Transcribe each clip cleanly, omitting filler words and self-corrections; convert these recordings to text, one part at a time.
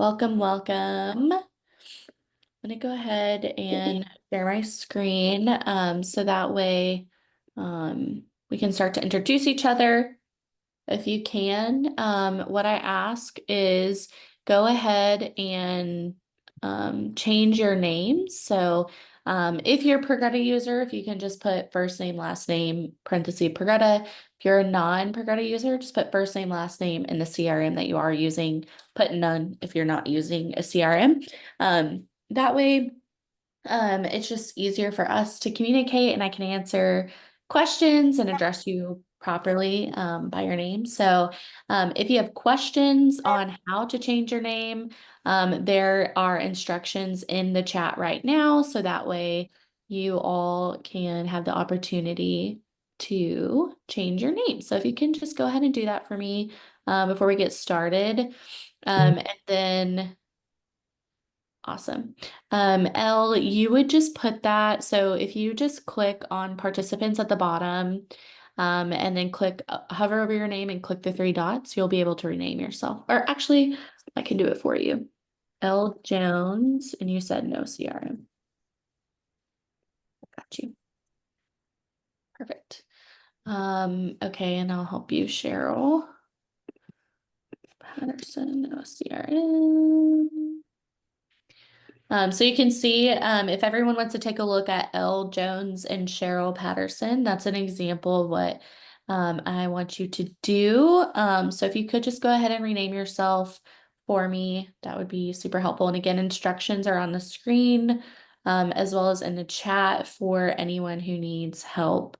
Welcome, welcome. I'm gonna go ahead and share my screen so that way we can start to introduce each other if you can. What I ask is go ahead and change your names. So if you're a Progreda user, if you can just put first name, last name, parenthesis Progreda. If you're a non-Progreda user, just put first name, last name in the CRM that you are using. Put none if you're not using a CRM. That way, it's just easier for us to communicate and I can answer questions and address you properly by your name. So if you have questions on how to change your name, there are instructions in the chat right now. So that way you all can have the opportunity to change your name. So if you can just go ahead and do that for me before we get started. And then awesome. Elle, you would just put that. So if you just click on participants at the bottom, and then click hover over your name and click the three dots, you'll be able to rename yourself. Or actually, I can do it for you. Elle Jones, and you said no CRM. Got you. Perfect. Okay, and I'll help you, Cheryl Patterson, no CRM. So you can see if everyone wants to take a look at Elle Jones and Cheryl Patterson, that's an example of what I want you to do. So if you could just go ahead and rename yourself for me, that would be super helpful. And again, instructions are on the screen as well as in the chat for anyone who needs help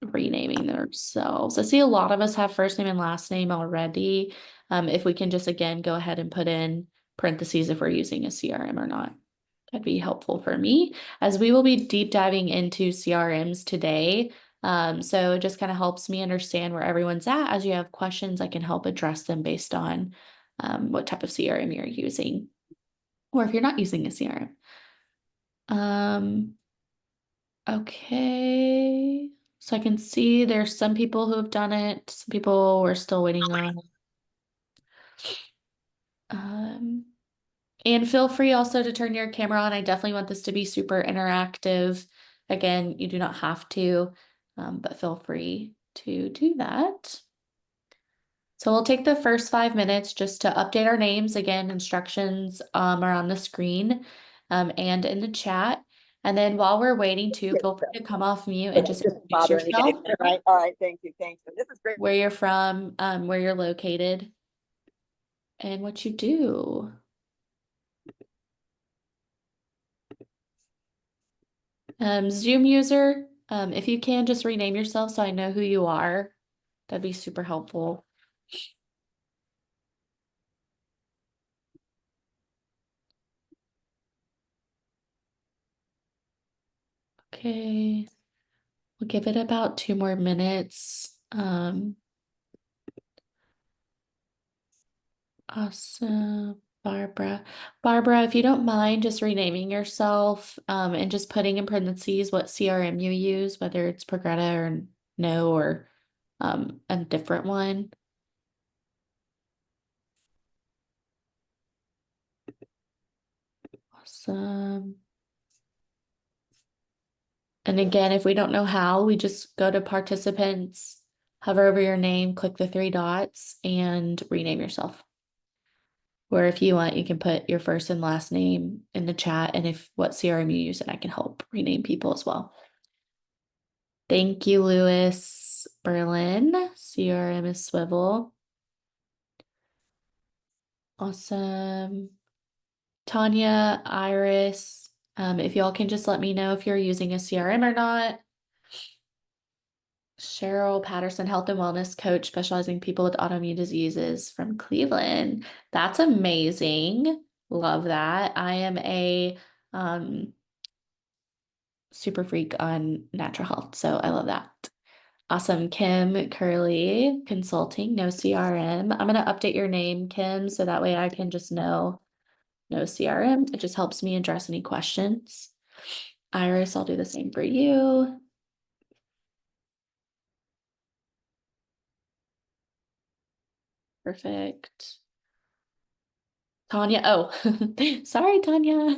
renaming themselves. I see a lot of us have first name and last name already. If we can just again go ahead and put in parentheses if we're using a CRM or not. That'd be helpful for me as we will be deep diving into CRMs today. So it just kind of helps me understand where everyone's at. As you have questions, I can help address them based on what type of CRM you're using, or if you're not using a CRM. Okay. So I can see there's some people who have done it. Some people we're still waiting on. And feel free also to turn your camera on. I definitely want this to be super interactive. Again, you do not have to, but feel free to do that. So we'll take the first 5 minutes just to update our names. Again, instructions are on the screen and in the chat. And then while we're waiting to, feel free to come off mute and just introduce yourself. Right. All right. Thank you. Thanks. This is great. Where you're from, where you're located, and what you do. Zoom user, if you can just rename yourself so I know who you are, that'd be super helpful. Okay, we'll give it about 2 more minutes. Awesome. Barbara, if you don't mind just renaming yourself, and just putting in parentheses what CRM you use, whether it's Progreda or no, or a different one. Awesome. And again, if we don't know how, we just go to participants, hover over your name, click the three dots, and rename yourself. Or if you want, you can put your first and last name in the chat, and if what CRM you use, and I can help rename people as well. Thank you, Lewis Berlin. CRM is Swivel. Awesome. Tanya, Iris, if y'all can just let me know if you're using a CRM or not. Cheryl Patterson, health and wellness coach specializing in people with autoimmune diseases from Cleveland. That's amazing. Love that. I am a super freak on natural health, so I love that. Awesome. Kim Curley, consulting, no CRM. I'm going to update your name, Kim, so that way I can just know no CRM. It just helps me address any questions. Iris, I'll do the same for you. Perfect. Tanya. Oh, sorry, Tanya.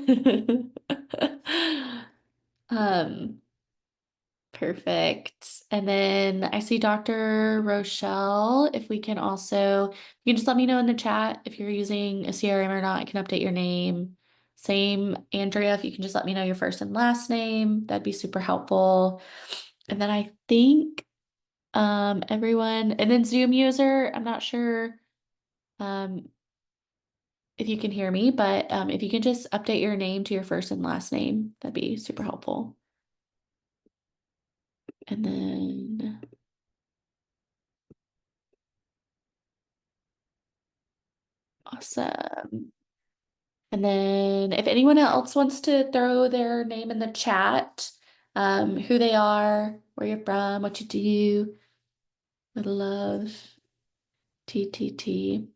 Um, Perfect. And then I see Dr. Rochelle. If we can also, you can just let me know in the chat if you're using a CRM or not. I can update your name. Same, Andrea, if you can just let me know your first and last name, that'd be super helpful. And then I think everyone, and then Zoom user, I'm not sure um if you can hear me, but if you can just update your name to your first and last name, that'd be super helpful. And then awesome. And then if anyone else wants to throw their name in the chat, who they are, where you're from, what you do, would love TTT.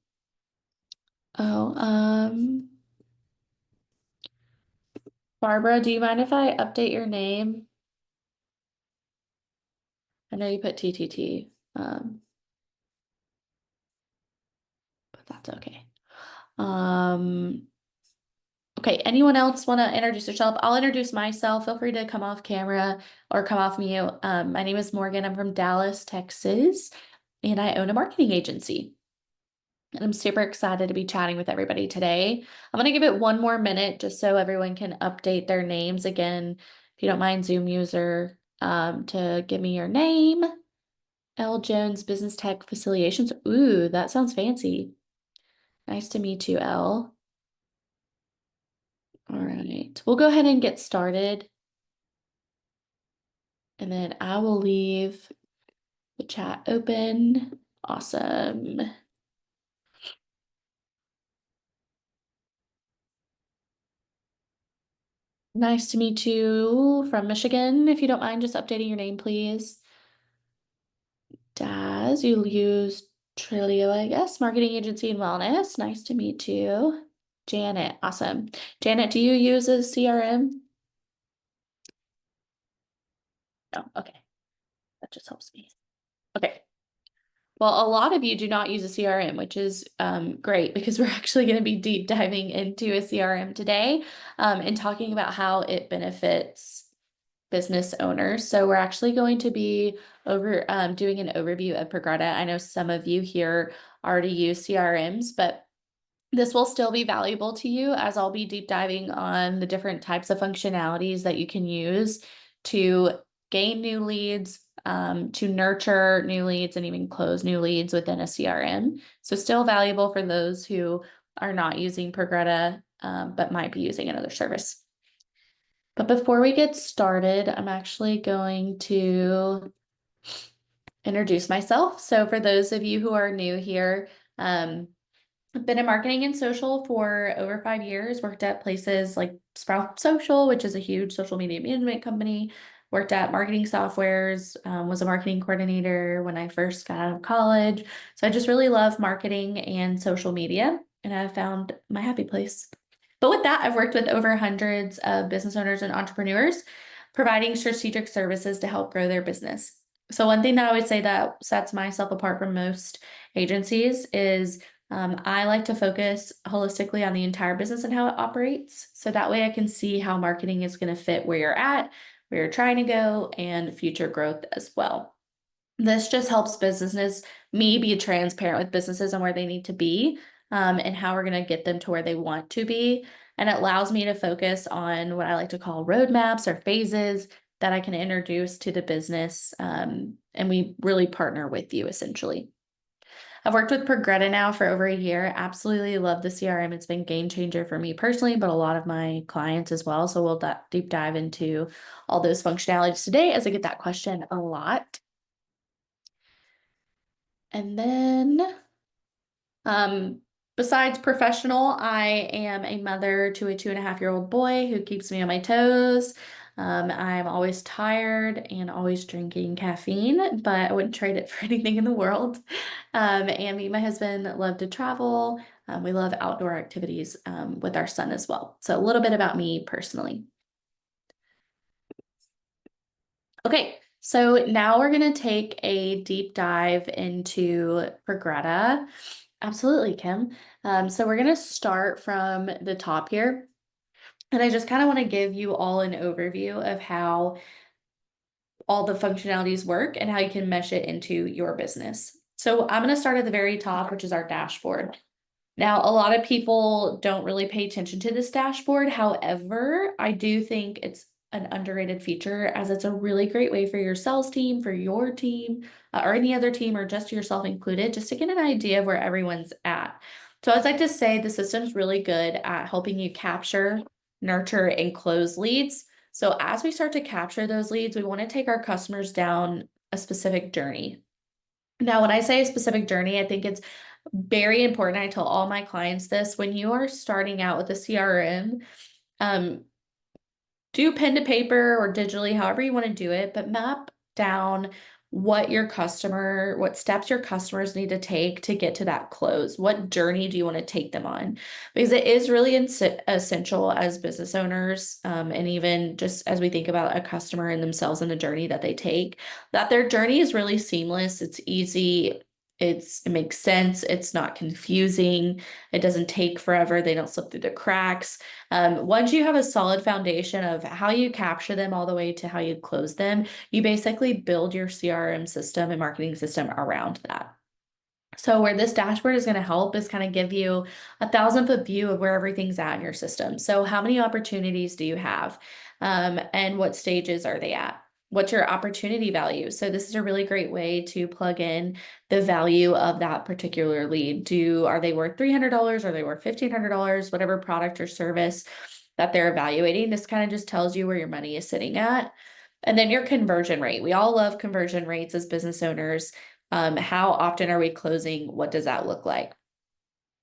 Oh, Barbara, do you mind if I update your name? I know you put TTT, but that's okay. Okay, anyone else want to introduce yourself? I'll introduce myself. Feel free to come off camera or come off mute. My name is Morgan. I'm from Dallas, Texas, and I own a marketing agency. And I'm super excited to be chatting with everybody today. I'm going to give it one more minute just so everyone can update their names again. If you don't mind, Zoom user, to give me your name. L. Jones Business Tech Facilitations. Ooh, that sounds fancy. Nice to meet you, L. All right, we'll go ahead and get started. And then I will leave the chat open. Awesome. Nice to meet you from Michigan. If you don't mind just updating your name, please. Daz, you use Trilio, I guess, marketing agency and wellness. Nice to meet you. Janet, awesome. Janet, do you use a CRM? No, okay. That just helps me. Okay. Well, a lot of you do not use a CRM, which is great because we're actually going to be deep diving into a CRM today and talking about how it benefits business owners. So we're actually going to be doing an overview of Progreda. I know some of you here already use CRMs, but this will still be valuable to you as I'll be deep diving on the different types of functionalities that you can use to gain new leads, to nurture new leads, and even close new leads within a CRM. So still valuable for those who are not using Progreda, but might be using another service. But before we get started, I'm actually going to introduce myself. So for those of you who are new here, I've been in marketing and social for over 5 years, worked at places like Sprout Social, which is a huge social media management company, worked at marketing softwares, was a marketing coordinator when I first got out of college. So I just really love marketing and social media, and I found my happy place. But with that, I've worked with over hundreds of business owners and entrepreneurs, providing strategic services to help grow their business. So one thing that I would say that sets myself apart from most agencies is I like to focus holistically on the entire business and how it operates. So that way I can see how marketing is going to fit where you're at, where you're trying to go, and future growth as well. This just helps businesses, me be transparent with businesses on where they need to be, and how we're going to get them to where they want to be. And it allows me to focus on what I like to call roadmaps or phases that I can introduce to the business. And we really partner with you essentially. I've worked with Progreda now for over a year. Absolutely love the CRM. It's been game changer for me personally, but a lot of my clients as well. So we'll deep dive into all those functionalities today as I get that question a lot. And then, besides professional, I am a mother to a 2.5-year-old boy who keeps me on my toes. I'm always tired and always drinking caffeine, but I wouldn't trade it for anything in the world. And me and my husband love to travel. We love outdoor activities with our son as well. So a little bit about me personally. Okay, so now we're going to take a deep dive into Progreda. Absolutely, Kim. So we're going to start from the top here. And I just kind of want to give you all an overview of how all the functionalities work and how you can mesh it into your business. So I'm going to start at the very top, which is our dashboard. Now, a lot of people don't really pay attention to this dashboard. However, I do think it's an underrated feature as it's a really great way for your sales team, for your team, or any other team, or just yourself included, just to get an idea of where everyone's at. So I'd like to say the system's really good at helping you capture, nurture, and close leads. So as we start to capture those leads, we want to take our customers down a specific journey. Now, when I say a specific journey, I think it's very important. I tell all my clients this when you are starting out with a CRM, um, do pen to paper or digitally, however you want to do it, but map down what steps your customers need to take to get to that close. What journey do you want to take them on? Because it is really essential as business owners, and even just as we think about a customer and themselves and the journey that they take, that their journey is really seamless. It's easy. It makes sense. It's not confusing. It doesn't take forever. They don't slip through the cracks. Once you have a solid foundation of how you capture them all the way to how you close them, you basically build your CRM system and marketing system around that. So where this dashboard is going to help is kind of give you 1,000-foot view of where everything's at in your system. So how many opportunities do you have? And what stages are they at? What's your opportunity value? So this is a really great way to plug in the value of that particular lead. Are they worth $300? Are they worth $1,500? Whatever product or service that they're evaluating. This kind of just tells you where your money is sitting at. And then your conversion rate. We all love conversion rates as business owners. How often are we closing? What does that look like?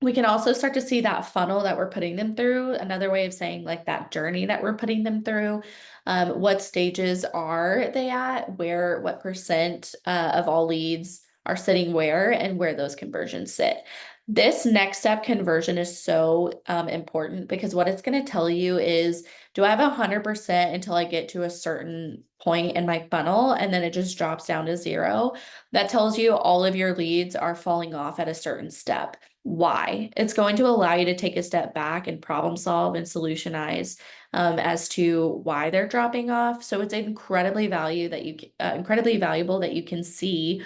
We can also start to see that funnel that we're putting them through. Another way of saying like that journey that we're putting them through. What stages are they at? What percent of all leads are sitting where and where those conversions sit. This next step conversion is so important because what it's going to tell you is, do I have 100% until I get to a certain point in my funnel and then it just drops down to 0? That tells you all of your leads are falling off at a certain step. Why? It's going to allow you to take a step back and problem solve and solutionize as to why they're dropping off. So it's incredibly incredibly valuable that you can see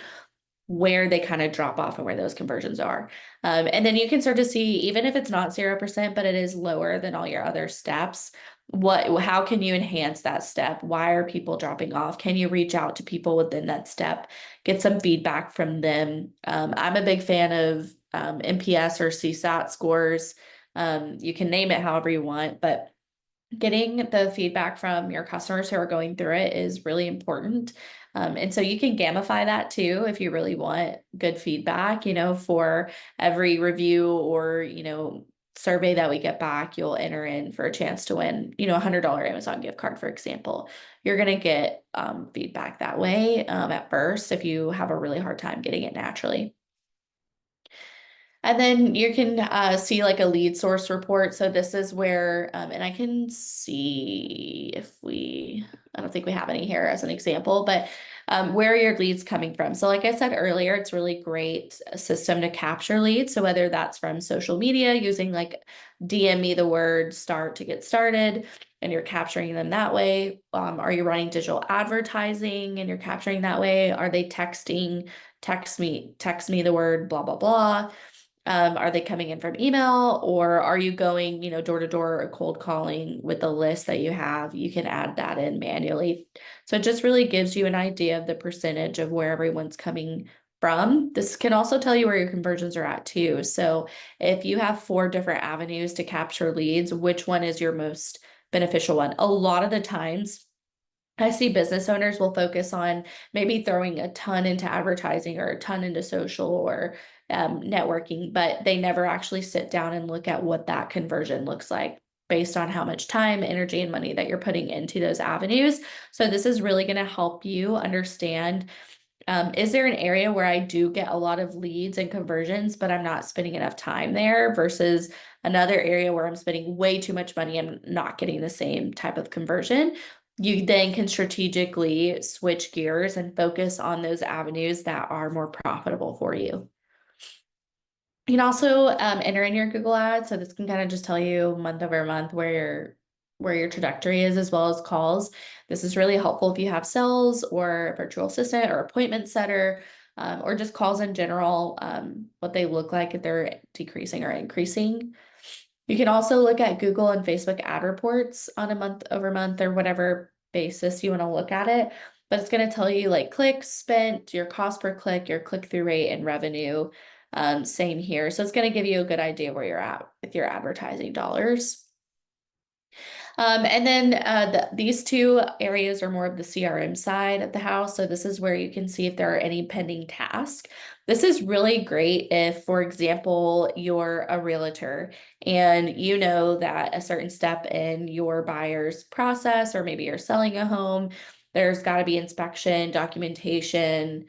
where they kind of drop off and where those conversions are. And then you can start to see, even if it's not 0%, but it is lower than all your other steps, how can you enhance that step? Why are people dropping off? Can you reach out to people within that step, get some feedback from them? I'm a big fan of NPS or CSAT scores. You can name it however you want, but getting the feedback from your customers who are going through it is really important. And so you can gamify that too if you really want good feedback, for every review or, survey that we get back, you'll enter in for a chance to win, a $100 Amazon gift card, for example. You're going to get feedback that way at first if you have a really hard time getting it naturally. And then you can see like a lead source report. So this is where, and I can see I don't think we have any here as an example, but where are your leads coming from? So like I said earlier, it's really great system to capture leads. So whether that's from social media using like DM me the word start to get started and you're capturing them that way. Are you running digital advertising and you're capturing that way? Are they texting, text me the word blah, blah, blah. Are they coming in from email or are you going, door to door or cold calling with the list that you have? You can add that in manually. So it just really gives you an idea of the percentage of where everyone's coming from. This can also tell you where your conversions are at too. So if you have 4 different avenues to capture leads, which one is your most beneficial one? A lot of the times, I see business owners will focus on maybe throwing a ton into advertising or a ton into social or networking, but they never actually sit down and look at what that conversion looks like based on how much time, energy, and money that you're putting into those avenues. So this is really going to help you understand, is there an area where I do get a lot of leads and conversions, but I'm not spending enough time there versus another area where I'm spending way too much money and not getting the same type of conversion. You then can strategically switch gears and focus on those avenues that are more profitable for you. You can also enter in your Google Ads. So this can kind of just tell you month over month where your trajectory is, as well as calls. This is really helpful if you have sales or a virtual assistant or appointment setter, or just calls in general, what they look like if they're decreasing or increasing. You can also look at Google and Facebook ad reports on a month over month or whatever basis you want to look at it. But it's going to tell you like clicks spent, your cost per click, your click-through rate, and revenue. Same here. So it's going to give you a good idea where you're at with your advertising dollars. And then these two areas are more of the CRM side of the house. So this is where you can see if there are any pending tasks. This is really great if, for example, you're a realtor and you know that a certain step in your buyer's process, or maybe you're selling a home, there's got to be inspection, documentation.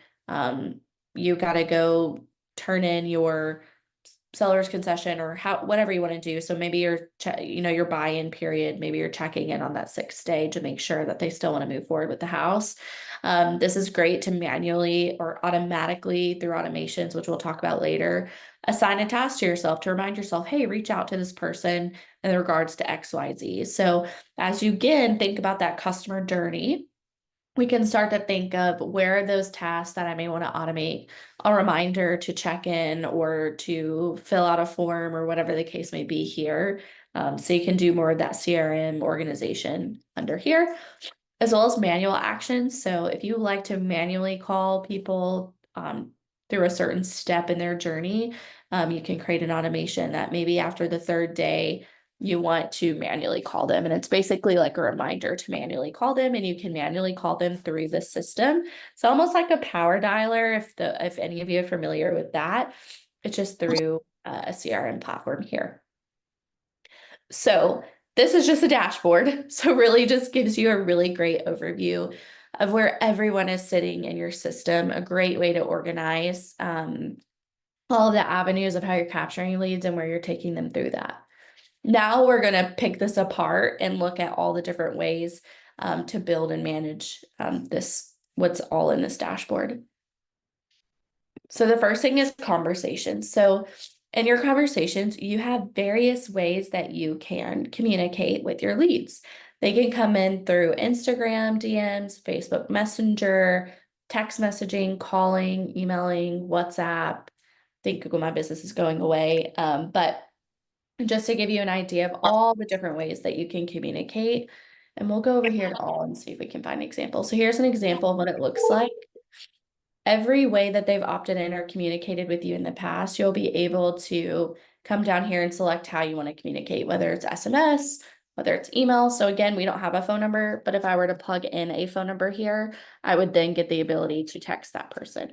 You got to go turn in your seller's concession or whatever you want to do. So maybe your buy-in period, maybe you're checking in on that sixth day to make sure that they still want to move forward with the house. This is great to manually or automatically through automations, which we'll talk about later, assign a task to yourself to remind yourself, hey, reach out to this person in regards to XYZ. So as you again think about that customer journey, we can start to think of where are those tasks that I may want to automate, a reminder to check in or to fill out a form or whatever the case may be here. So you can do more of that CRM organization under here, as well as manual actions. So if you like to manually call people through a certain step in their journey, you can create an automation that maybe after the third day, you want to manually call them. And it's basically like a reminder to manually call them, and you can manually call them through the system. So almost like a power dialer, if any of you are familiar with that, it's just through a CRM platform here. So this is just a dashboard. So really just gives you a really great overview of where everyone is sitting in your system, a great way to organize all of the avenues of how you're capturing leads and where you're taking them through that. Now we're going to pick this apart and look at all the different ways to build and manage what's all in this dashboard. So the first thing is conversations. So in your conversations, you have various ways that you can communicate with your leads. They can come in through Instagram DMs, Facebook Messenger, text messaging, calling, emailing, WhatsApp. I think Google My Business is going away, but just to give you an idea of all the different ways that you can communicate. And we'll go over here to all and see if we can find an example. So here's an example of what it looks like. Every way that they've opted in or communicated with you in the past, you'll be able to come down here and select how you want to communicate, whether it's SMS, whether it's email. So again, we don't have a phone number, but if I were to plug in a phone number here, I would then get the ability to text that person.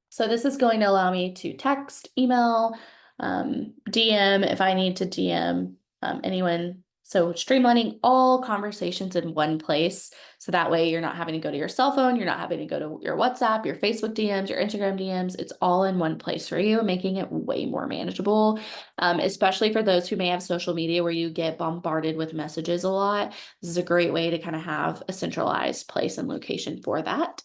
So this is going to allow me to text, email, DM if I need to DM anyone. So streamlining all conversations in one place. So that way you're not having to go to your cell phone, you're not having to go to your WhatsApp, your Facebook DMs, your Instagram DMs. It's all in one place for you, making it way more manageable, especially for those who may have social media where you get bombarded with messages a lot. This is a great way to kind of have a centralized place and location for that,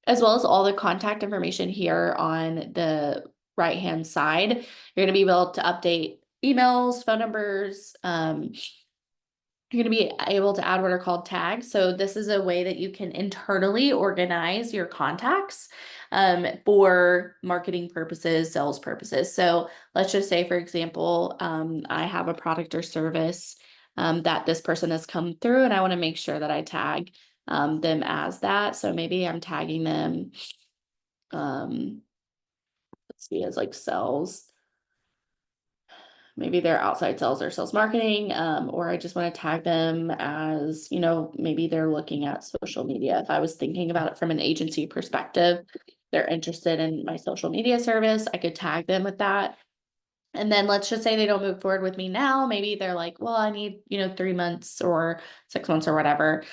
as well as all the contact information here on the right-hand side. You're going to be able to update emails, phone numbers. You're going to be able to add what are called tags. So this is a way that you can internally organize your contacts for marketing purposes, sales purposes. So let's just say, for example, I have a product or service that this person has come through, and I want to make sure that I tag them as that. So maybe I'm tagging them, let's see, as like sales. Maybe they're outside sales or sales marketing, or I just want to tag them as, maybe they're looking at social media. If I was thinking about it from an agency perspective, they're interested in my social media service, I could tag them with that. And then let's just say they don't move forward with me now. Maybe they're like, well, I need, 3 months or 6 months or whatever.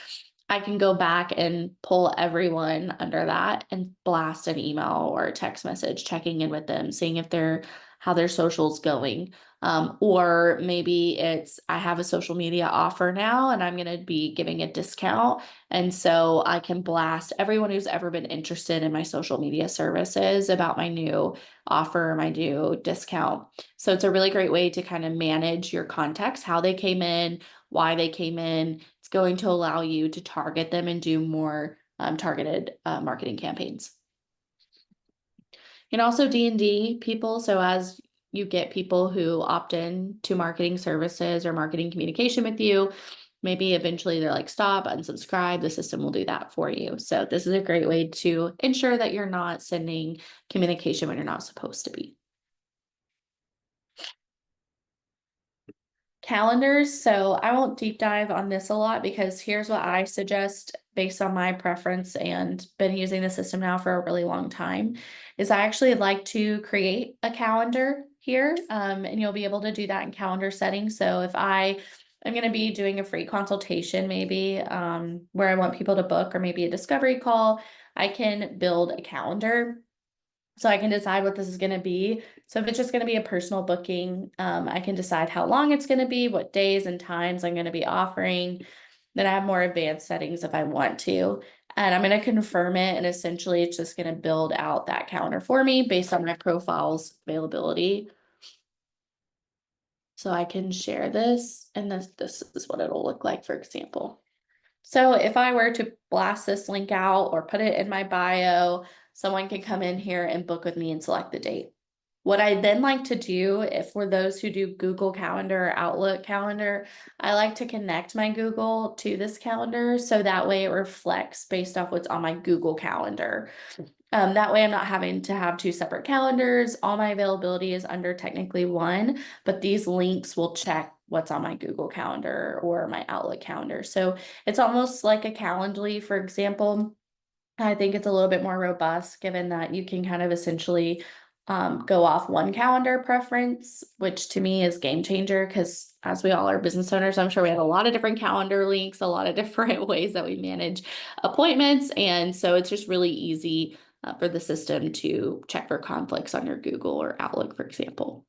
I can go back and pull everyone under that and blast an email or a text message, checking in with them, seeing if how their social's going. Or maybe it's, I have a social media offer now and I'm going to be giving a discount. And so I can blast everyone who's ever been interested in my social media services about my new offer, my new discount. So it's a really great way to kind of manage your contacts, how they came in, why they came in. It's going to allow you to target them and do more targeted marketing campaigns. And also D&D people. So as you get people who opt in to marketing services or marketing communication with you, maybe eventually they're like, stop, unsubscribe, the system will do that for you. So this is a great way to ensure that you're not sending communication when you're not supposed to be. Calendars. So I won't deep dive on this a lot because here's what I suggest based on my preference and been using the system now for a really long time is I actually like to create a calendar here. And you'll be able to do that in calendar settings. So if I'm going to be doing a free consultation, maybe where I want people to book or maybe a discovery call, I can build a calendar so I can decide what this is going to be. So if it's just going to be a personal booking, I can decide how long it's going to be, what days and times I'm going to be offering. Then I have more advanced settings if I want to. And I'm going to confirm it. And essentially it's just going to build out that calendar for me based on my profile's availability. So I can share this, and this is what it'll look like, for example. So if I were to blast this link out or put it in my bio, someone can come in here and book with me and select the date. What I then like to do, if for those who do Google Calendar or Outlook Calendar, I like to connect my Google to this calendar so that way it reflects based off what's on my Google Calendar. That way I'm not having to have two separate calendars. All my availability is under technically one, but these links will check what's on my Google Calendar or my Outlook calendar. So it's almost like a Calendly, for example. I think it's a little bit more robust given that you can kind of essentially go off one calendar preference, which to me is game changer because as we all are business owners, I'm sure we have a lot of different calendar links, a lot of different ways that we manage appointments. And so it's just really easy for the system to check for conflicts on your Google or Outlook, for example.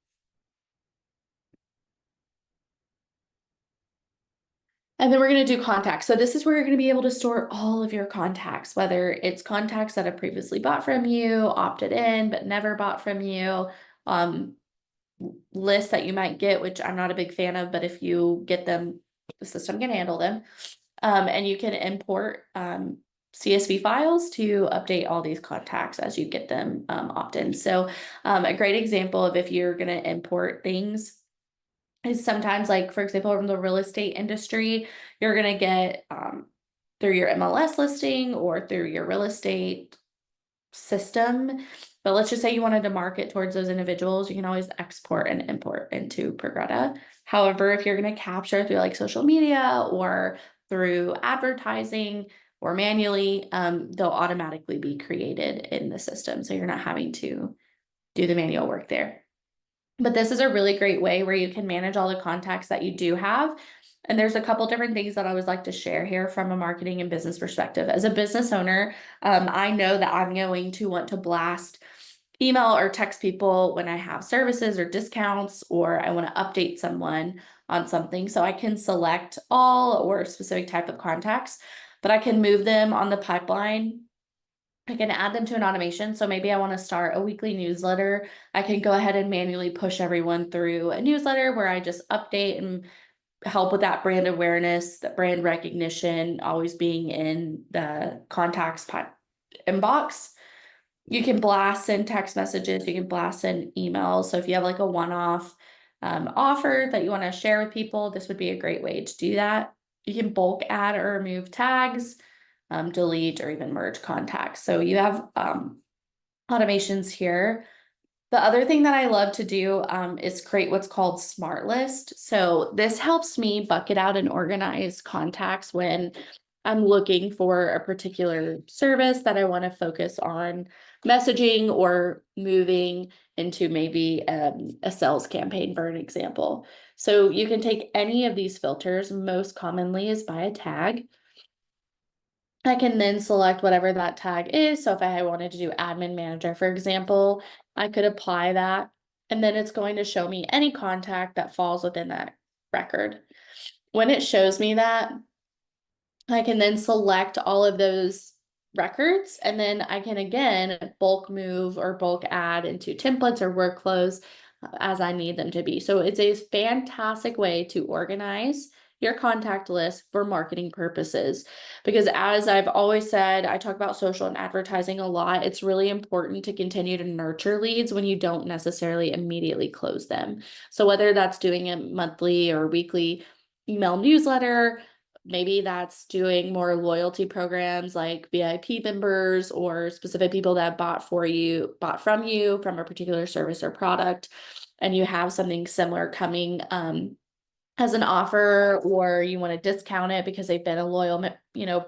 And then we're going to do contacts. So this is where you're going to be able to store all of your contacts, whether it's contacts that have previously bought from you, opted in, but never bought from you, lists that you might get, which I'm not a big fan of, but if you get them, the system can handle them. And you can import CSV files to update all these contacts as you get them opt-in. So a great example of if you're going to import things is sometimes, like, for example, from the real estate industry, you're going to get through your MLS listing or through your real estate system. But let's just say you wanted to market towards those individuals, you can always export and import into Progreda. However, if you're going to capture through like social media or through advertising or manually, they'll automatically be created in the system. So you're not having to do the manual work there. But this is a really great way where you can manage all the contacts that you do have. And there's a couple different things that I always like to share here from a marketing and business perspective. As a business owner, I know that I'm going to want to blast email or text people when I have services or discounts, or I want to update someone on something. So I can select all or a specific type of contacts, but I can move them on the pipeline. I can add them to an automation. So maybe I want to start a weekly newsletter. I can go ahead and manually push everyone through a newsletter where I just update and help with that brand awareness, that brand recognition, always being in the contacts inbox. You can blast in text messages, you can blast in emails. So if you have like a one-off offer that you want to share with people, this would be a great way to do that. You can bulk add or remove tags, delete or even merge contacts. So you have automations here. The other thing that I love to do is create what's called Smart List. So this helps me bucket out and organize contacts when I'm looking for a particular service that I want to focus on messaging or moving into maybe a sales campaign, for an example. So you can take any of these filters, most commonly is by a tag. I can then select whatever that tag is. So if I wanted to do admin manager, for example, I could apply that And then it's going to show me any contact that falls within that record. When it shows me that, I can then select all of those records, and then I can again bulk move or bulk add into templates or workflows as I need them to be. So it's a fantastic way to organize your contact list for marketing purposes. Because as I've always said, I talk about social and advertising a lot. It's really important to continue to nurture leads when you don't necessarily immediately close them. So whether that's doing a monthly or weekly email newsletter, maybe that's doing more loyalty programs like VIP members or specific people that bought from you from a particular service or product, and you have something similar coming as an offer, or you want to discount it because they've been a loyal,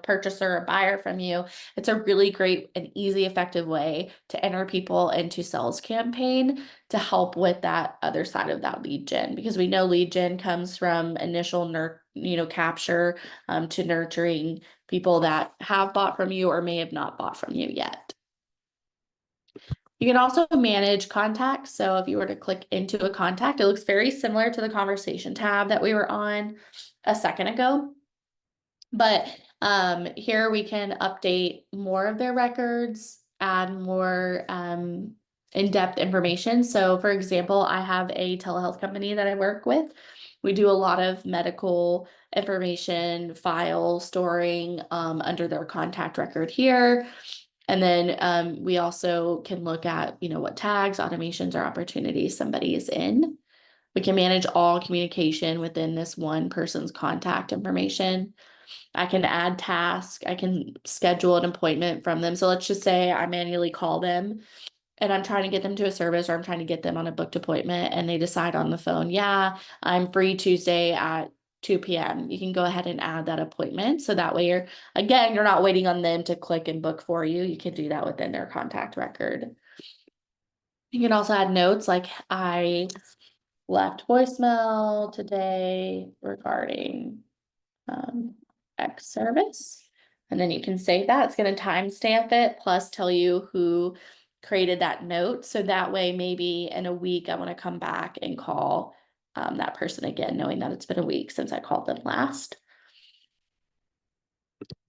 purchaser or buyer from you. It's a really great and easy, effective way to enter people into sales campaign to help with that other side of that lead gen, because we know lead gen comes from initial capture to nurturing people that have bought from you or may have not bought from you yet. You can also manage contacts. So if you were to click into a contact, it looks very similar to the conversation tab that we were on a second ago. But here we can update more of their records, add more in-depth information. So for example, I have a telehealth company that I work with. We do a lot of medical information file storing under their contact record here. And then we also can look at, what tags, automations, or opportunities somebody is in. We can manage all communication within this one person's contact information. I can add tasks. I can schedule an appointment from them. So let's just say I manually call them and I'm trying to get them to a service, or I'm trying to get them on a booked appointment, and they decide on the phone, yeah, I'm free Tuesday at 2 p.m. You can go ahead and add that appointment. So that way you're not waiting on them to click and book for you. You can do that within their contact record. You can also add notes like, I left voicemail today regarding X service. And then you can save that. It's going to timestamp it, plus tell you who created that note. So that way, maybe in a week, I want to come back and call that person again, knowing that it's been a week since I called them last.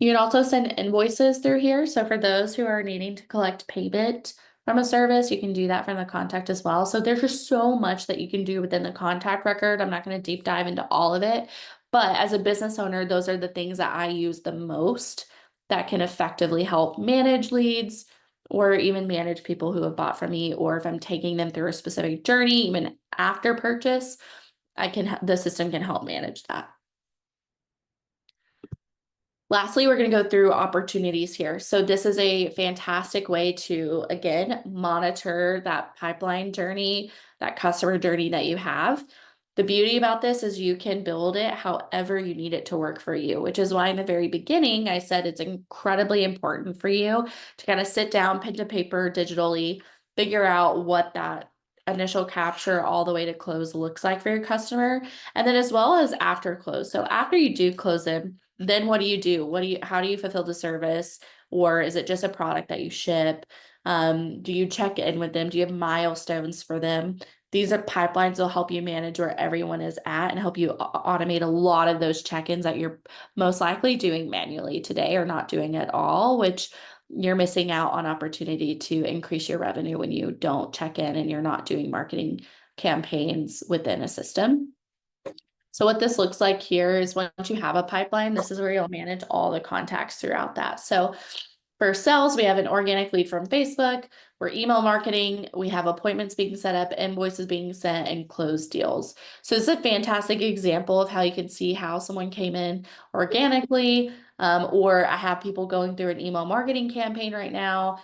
You can also send invoices through here. So for those who are needing to collect payment from a service, you can do that from the contact as well. So there's just so much that you can do within the contact record. I'm not going to deep dive into all of it, but as a business owner, those are the things that I use the most that can effectively help manage leads, or even manage people who have bought from me, or if I'm taking them through a specific journey, even after purchase, the system can help manage that. Lastly, we're going to go through opportunities here. So this is a fantastic way to, again, monitor that pipeline journey, that customer journey that you have. The beauty about this is you can build it however you need it to work for you, which is why in the very beginning, I said it's incredibly important for you to kind of sit down, pen to paper, digitally, figure out what that initial capture all the way to close looks like for your customer. And then as well as after close. So after you do close them, then what do you do? How do you fulfill the service? Or is it just a product that you ship? Do you check in with them? Do you have milestones for them? These are pipelines that will help you manage where everyone is at and help you automate a lot of those check-ins that you're most likely doing manually today or not doing at all, which you're missing out on opportunity to increase your revenue when you don't check in and you're not doing marketing campaigns within a system. So what this looks like here is once you have a pipeline, this is where you'll manage all the contacts throughout that. So for sales, we have an organic lead from Facebook, we're email marketing, we have appointments being set up, invoices being sent, and closed deals. So this is a fantastic example of how you can see how someone came in organically, or I have people going through an email marketing campaign right now.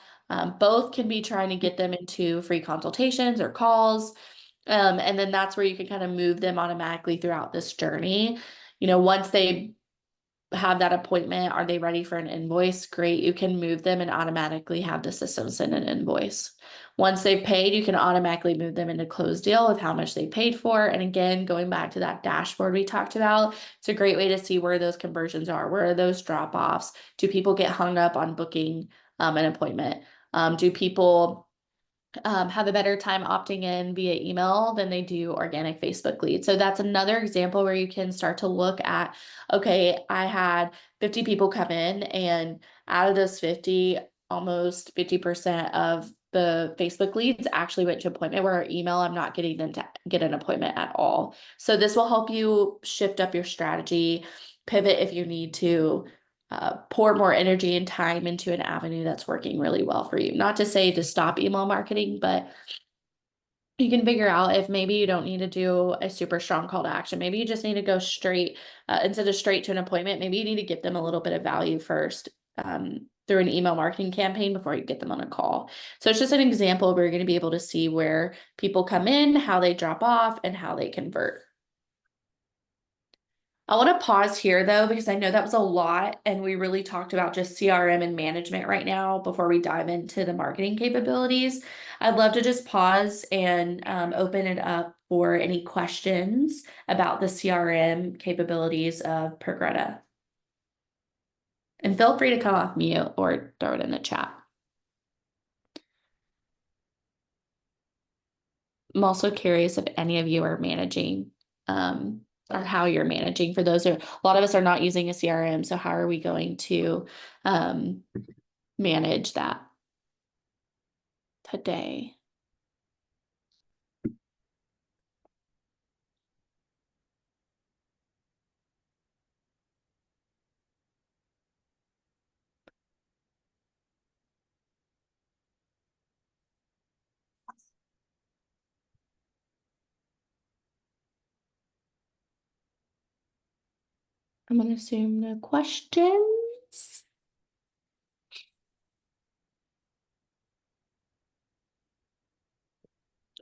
Both can be trying to get them into free consultations or calls. And then that's where you can kind of move them automatically throughout this journey. Once they have that appointment, are they ready for an invoice? Great. You can move them and automatically have the system send an invoice. Once they've paid, you can automatically move them into closed deal with how much they paid for. And again, going back to that dashboard we talked about, it's a great way to see where those conversions are. Where are those drop-offs? Do people get hung up on booking an appointment? Do people have a better time opting in via email than they do organic Facebook leads. So that's another example where you can start to look at, okay, I had 50 people come in, and out of those 50, almost 50% of the Facebook leads actually went to appointment, where our email, I'm not getting them to get an appointment at all. So this will help you shift up your strategy, pivot if you need to, pour more energy and time into an avenue that's working really well for you. Not to say to stop email marketing, but you can figure out if maybe you don't need to do a super strong call to action. Maybe you just need to go straight, instead of straight to an appointment, maybe you need to get them a little bit of value first, through an email marketing campaign before you get them on a call. So it's just an example where you're going to be able to see where people come in, how they drop off, and how they convert. I want to pause here though, because I know that was a lot, and we really talked about just CRM and management right now before we dive into the marketing capabilities. I'd love to just pause and open it up for any questions about the CRM capabilities of Progreda. And feel free to come off mute or throw it in the chat. I'm also curious if any of you are managing, or how you're managing. For those who, a lot of us are not using a CRM, so how are we going to manage that today? I'm gonna assume no questions.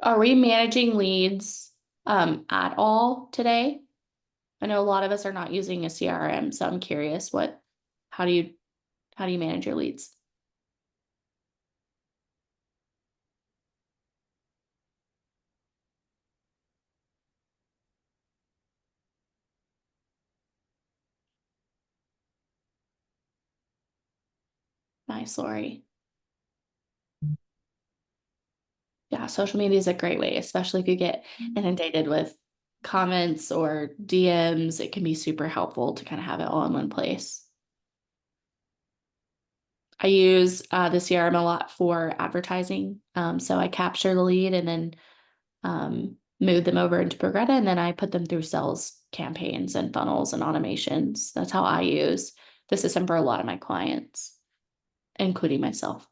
Are we managing leads at all today? I know a lot of us are not using a CRM, so I'm curious how do you manage your leads? Nice, Lori. Yeah, social media is a great way, especially if you get inundated with comments or DMs. It can be super helpful to kind of have it all in one place. I use the CRM a lot for advertising. So I capture the lead and then move them over into Progreda, and then I put them through sales campaigns and funnels and automations. That's how I use the system for a lot of my clients, including myself.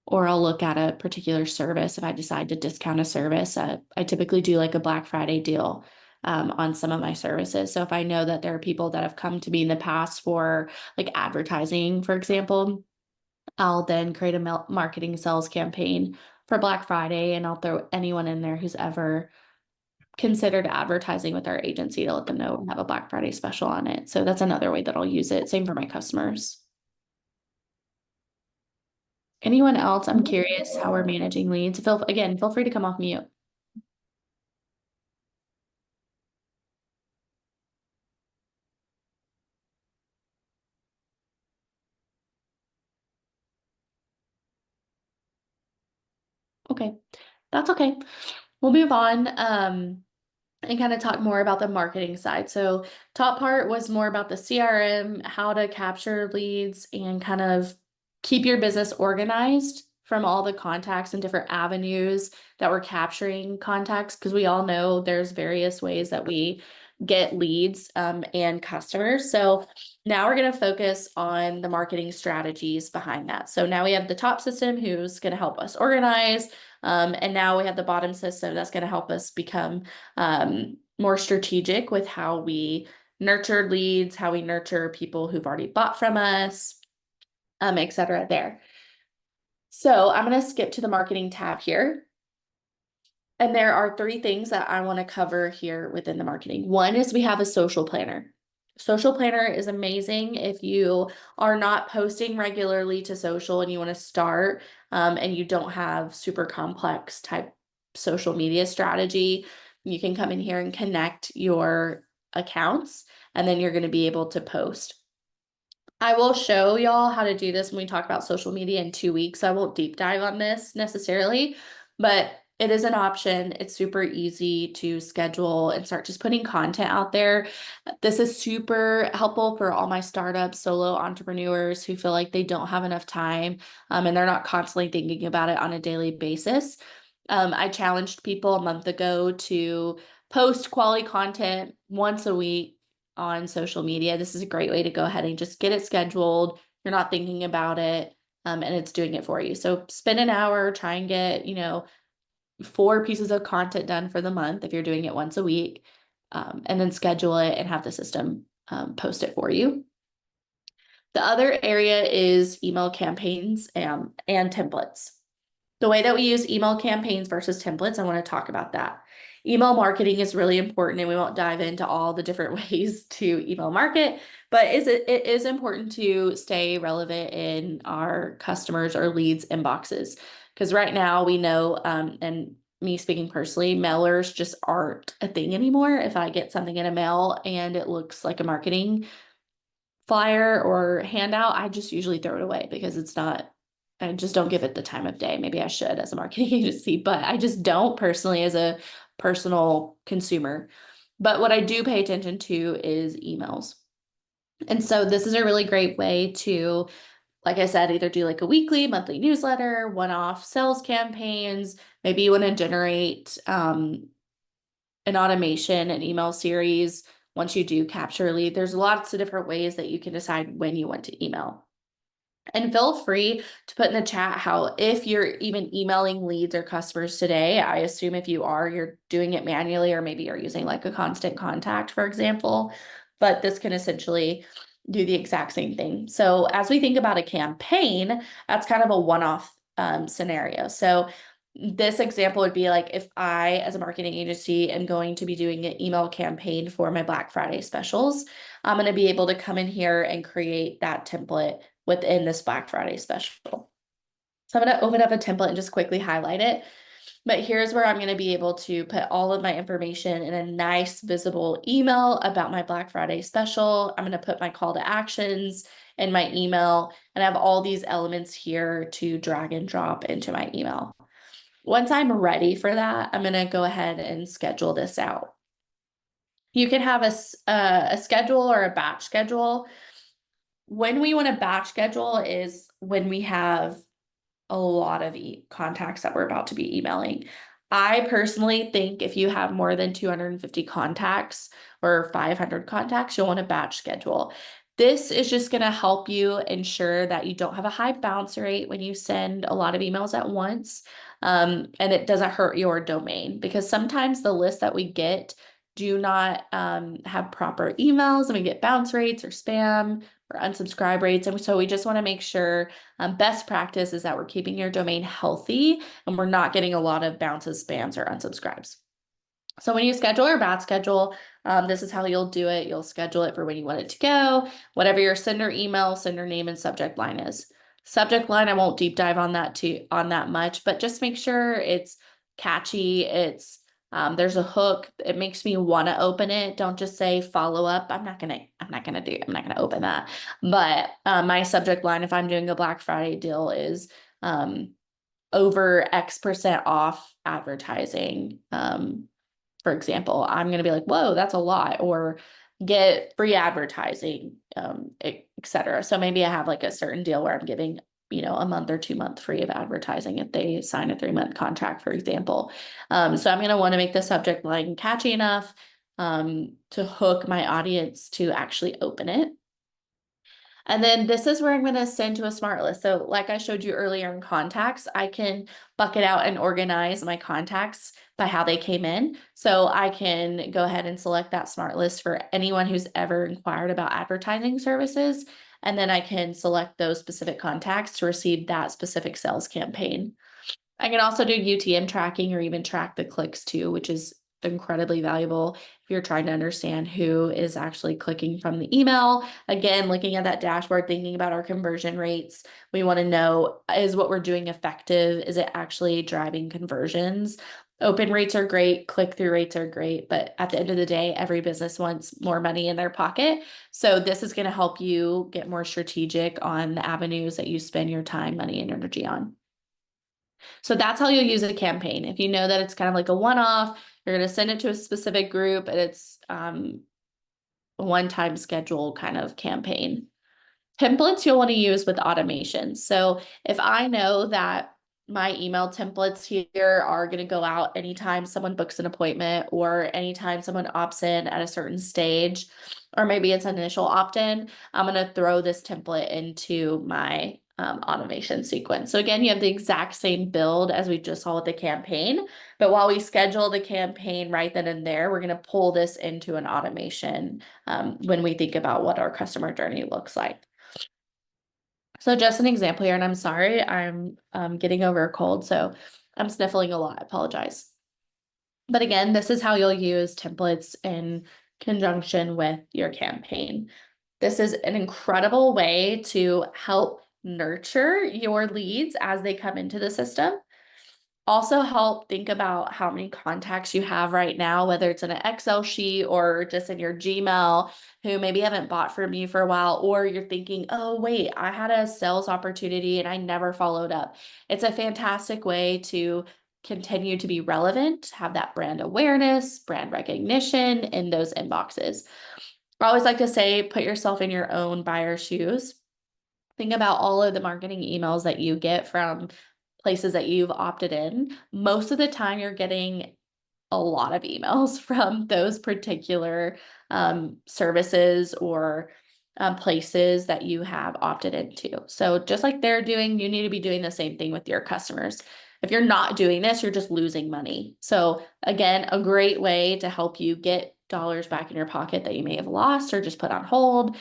Or I'll look at a particular service. If I decide to discount a service, I typically do like a Black Friday deal on some of my services. So if I know that there are people that have come to me in the past for like advertising, for example, I'll then create a marketing sales campaign for Black Friday, and I'll throw anyone in there who's ever considered advertising with our agency to let them know we have a Black Friday special on it. So that's another way that I'll use it. Same for my customers. Anyone else? I'm curious how we're managing leads. Feel free to come off mute. Okay, that's okay. We'll move on. And kind of talk more about the marketing side. So top part was more about the CRM, how to capture leads and kind of keep your business organized from all the contacts and different avenues that we're capturing contacts, because we all know there's various ways that we get leads and customers. So now we're going to focus on the marketing strategies behind that. So now we have the top system who's going to help us organize. And now we have the bottom system that's going to help us become more strategic with how we nurture leads, how we nurture people who've already bought from us, et cetera there. So I'm going to skip to the marketing tab here. And there are three things that I want to cover here within the marketing. One is we have a social planner. Social planner is amazing if you are not posting regularly to social and you want to start and you don't have super complex type social media strategy. You can come in here and connect your accounts, and then you're going to be able to post. I will show y'all how to do this when we talk about social media in 2 weeks. I won't deep dive on this necessarily, but it is an option. It's super easy to schedule and start just putting content out there. This is super helpful for all my startups, solo entrepreneurs who feel like they don't have enough time, and they're not constantly thinking about it on a daily basis. I challenged people a month ago to post quality content once a week on social media. This is a great way to go ahead and just get it scheduled. You're not thinking about it, and it's doing it for you. So spend an hour, try and get, 4 pieces of content done for the month if you're doing it once a week, and then schedule it and have the system post it for you. The other area is email campaigns and templates. The way that we use email campaigns versus templates, I want to talk about that. Email marketing is really important, and we won't dive into all the different ways to email market, but it is important to stay relevant in our customers or leads inboxes. Because right now we know, and me speaking personally, mailers just aren't a thing anymore. If I get something in a mail and it looks like a marketing flyer or handout, I just usually throw it away because I just don't give it the time of day. Maybe I should as a marketing agency, but I just don't personally as a personal consumer. But what I do pay attention to is emails. And so this is a really great way to, like I said, either do like a weekly, monthly newsletter, one-off sales campaigns. Maybe you want to generate an automation, an email series. Once you do capture a lead, there's lots of different ways that you can decide when you want to email. And feel free to put in the chat how, if you're even emailing leads or customers today, I assume if you are, you're doing it manually, or maybe you're using like a constant contact, for example, but this can essentially do the exact same thing. So as we think about a campaign, that's kind of a one-off scenario. So this example would be like if I, as a marketing agency, am going to be doing an email campaign for my Black Friday specials, I'm going to be able to come in here and create that template within this Black Friday special. So I'm going to open up a template and just quickly highlight it. But here's where I'm going to be able to put all of my information in a nice visible email about my Black Friday special. I'm going to put my call to actions in my email, and I have all these elements here to drag and drop into my email. Once I'm ready for that, I'm going to go ahead and schedule this out. You can have a schedule or a batch schedule. When we want to batch schedule is when we have a lot of contacts that we're about to be emailing. I personally think if you have more than 250 contacts or 500 contacts, you'll want to batch schedule. This is just going to help you ensure that you don't have a high bounce rate when you send a lot of emails at once. And it doesn't hurt your domain, because sometimes the list that we get do not have proper emails, and we get bounce rates or spam or unsubscribe rates. And so we just want to make sure best practice is that we're keeping your domain healthy and we're not getting a lot of bounces, spams, or unsubscribes. So when you schedule or batch schedule, this is how you'll do it. You'll schedule it for when you want it to go, whatever your sender email, sender name, and subject line is. Subject line, I won't deep dive on that much, but just make sure it's catchy. There's a hook. It makes me want to open it. Don't just say follow up. I'm not gonna open that. But my subject line, if I'm doing a Black Friday deal, is over X% off advertising. For example, I'm going to be like, whoa, that's a lot, or get free advertising, etc. So maybe I have like a certain deal where I'm giving, a month or 2 month free of advertising if they sign a 3-month contract, for example. So I'm going to want to make the subject line catchy enough to hook my audience to actually open it. And then this is where I'm going to send to a smart list. So like I showed you earlier in contacts, I can bucket out and organize my contacts by how they came in. So I can go ahead and select that smart list for anyone who's ever inquired about advertising services. And then I can select those specific contacts to receive that specific sales campaign. I can also do UTM tracking or even track the clicks too, which is incredibly valuable if you're trying to understand who is actually clicking from the email. Again, looking at that dashboard, thinking about our conversion rates, we want to know, is what we're doing effective? Is it actually driving conversions? Open rates are great, click-through rates are great, but at the end of the day, every business wants more money in their pocket. So this is going to help you get more strategic on the avenues that you spend your time, money, and energy on. So that's how you'll use a campaign. If you know that it's kind of like a one-off, you're going to send it to a specific group and it's a one-time schedule kind of campaign. Templates you'll want to use with automation. So if I know that my email templates here are going to go out anytime someone books an appointment or anytime someone opts in at a certain stage, or maybe it's an initial opt-in, I'm going to throw this template into my automation sequence. So again, you have the exact same build as we just saw with the campaign, but while we schedule the campaign right then and there, we're going to pull this into an automation when we think about what our customer journey looks like. So just an example here, and I'm sorry, I'm getting over a cold, so I'm sniffling a lot, I apologize. But again, this is how you'll use templates in conjunction with your campaign. This is an incredible way to help nurture your leads as they come into the system. Also help think about how many contacts you have right now, whether it's in an Excel sheet or just in your Gmail, who maybe haven't bought from you for a while, or you're thinking, oh, wait, I had a sales opportunity and I never followed up. It's a fantastic way to continue to be relevant, have that brand awareness, brand recognition in those inboxes. I always like to say, put yourself in your own buyer's shoes. Think about all of the marketing emails that you get from places that you've opted in. Most of the time, you're getting a lot of emails from those particular services or places that you have opted into. So just like they're doing, you need to be doing the same thing with your customers. If you're not doing this, you're just losing money. So again, a great way to help you get dollars back in your pocket that you may have lost or just put on hold.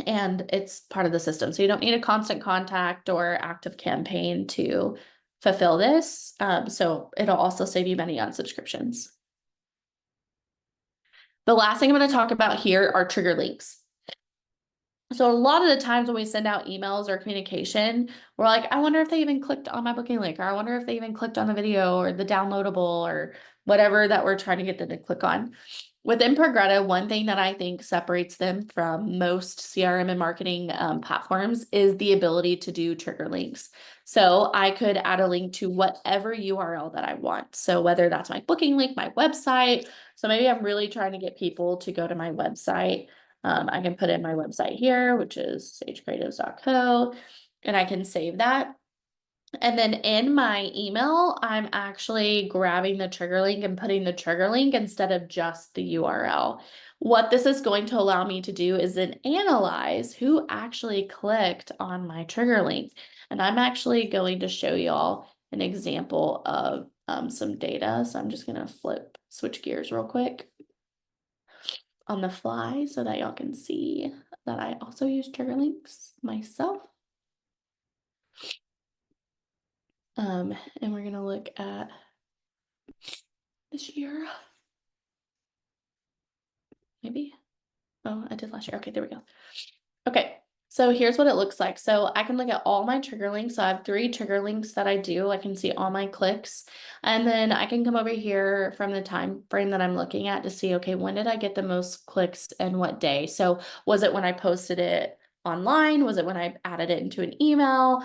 And it's part of the system. So you don't need a constant contact or active campaign to fulfill this. So it'll also save you money on subscriptions. The last thing I'm going to talk about here are trigger links. So a lot of the times when we send out emails or communication, we're like, I wonder if they even clicked on my booking link, or I wonder if they even clicked on the video or the downloadable or whatever that we're trying to get them to click on. Within Progreda, one thing that I think separates them from most CRM and marketing platforms is the ability to do trigger links. So I could add a link to whatever URL that I want. So whether that's my booking link, my website. So maybe I'm really trying to get people to go to my website. I can put in my website here, which is sagecreatives.co, and I can save that. And then in my email, I'm actually grabbing the trigger link and putting the trigger link instead of just the URL. What this is going to allow me to do is then analyze who actually clicked on my trigger link. And I'm actually going to show y'all an example of some data. So I'm just going to switch gears real quick on the fly so that y'all can see that I also use trigger links myself. And we're going to look at this year. Maybe. Oh, I did last year. Okay, there we go. Okay, so here's what it looks like. So I can look at all my trigger links. So I have 3 trigger links that I do. I can see all my clicks. And then I can come over here from the time frame that I'm looking at to see, okay, when did I get the most clicks and what day? So was it when I posted it online? Was it when I added it into an email?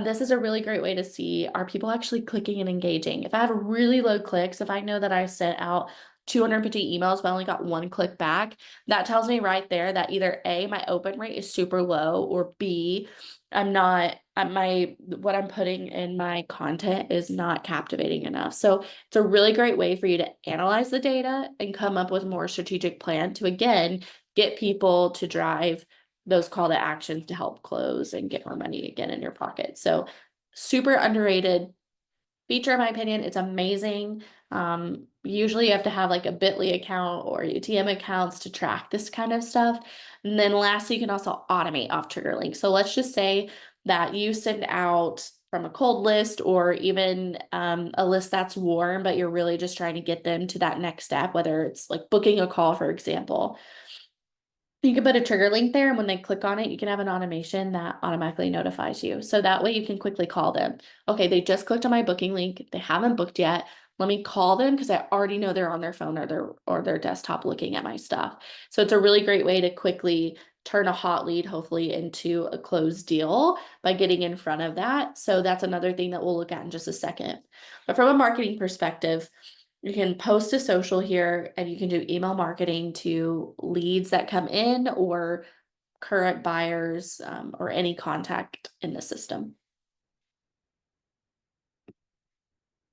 This is a really great way to see, are people actually clicking and engaging? If I have really low clicks, if I know that I sent out 250 emails, but I only got 1 click back, that tells me right there that either A, my open rate is super low, or B, what I'm putting in my content is not captivating enough. So it's a really great way for you to analyze the data and come up with a more strategic plan to, again, get people to drive those call to actions to help close and get more money again in your pocket. So super underrated feature, in my opinion. It's amazing. Usually you have to have like a Bitly account or UTM accounts to track this kind of stuff. And then lastly, you can also automate off trigger links. So let's just say that you send out from a cold list or even a list that's warm, but you're really just trying to get them to that next step, whether it's like booking a call, for example. You can put a trigger link there, and when they click on it, you can have an automation that automatically notifies you. So that way you can quickly call them. Okay, they just clicked on my booking link. They haven't booked yet. Let me call them because I already know they're on their phone or their desktop looking at my stuff. So it's a really great way to quickly turn a hot lead, hopefully, into a closed deal by getting in front of that. So that's another thing that we'll look at in just a second. But from a marketing perspective, you can post to social here, and you can do email marketing to leads that come in or current buyers, or any contact in the system.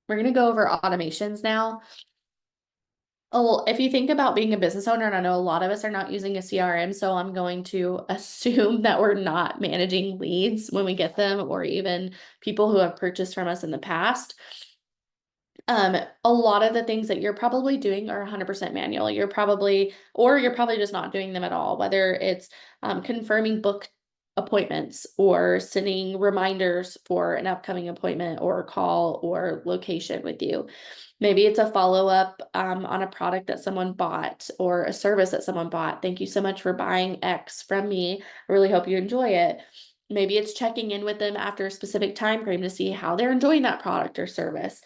We're going to go over automations now. Oh, if you think about being a business owner, and I know a lot of us are not using a CRM, so I'm going to assume that we're not managing leads when we get them, or even people who have purchased from us in the past. A lot of the things that you're probably doing are 100% manual. You're probably just not doing them at all, whether it's confirming book appointments or sending reminders for an upcoming appointment or call or location with you. Maybe it's a follow-up on a product that someone bought or a service that someone bought. Thank you so much for buying X from me. I really hope you enjoy it. Maybe it's checking in with them after a specific time frame to see how they're enjoying that product or service.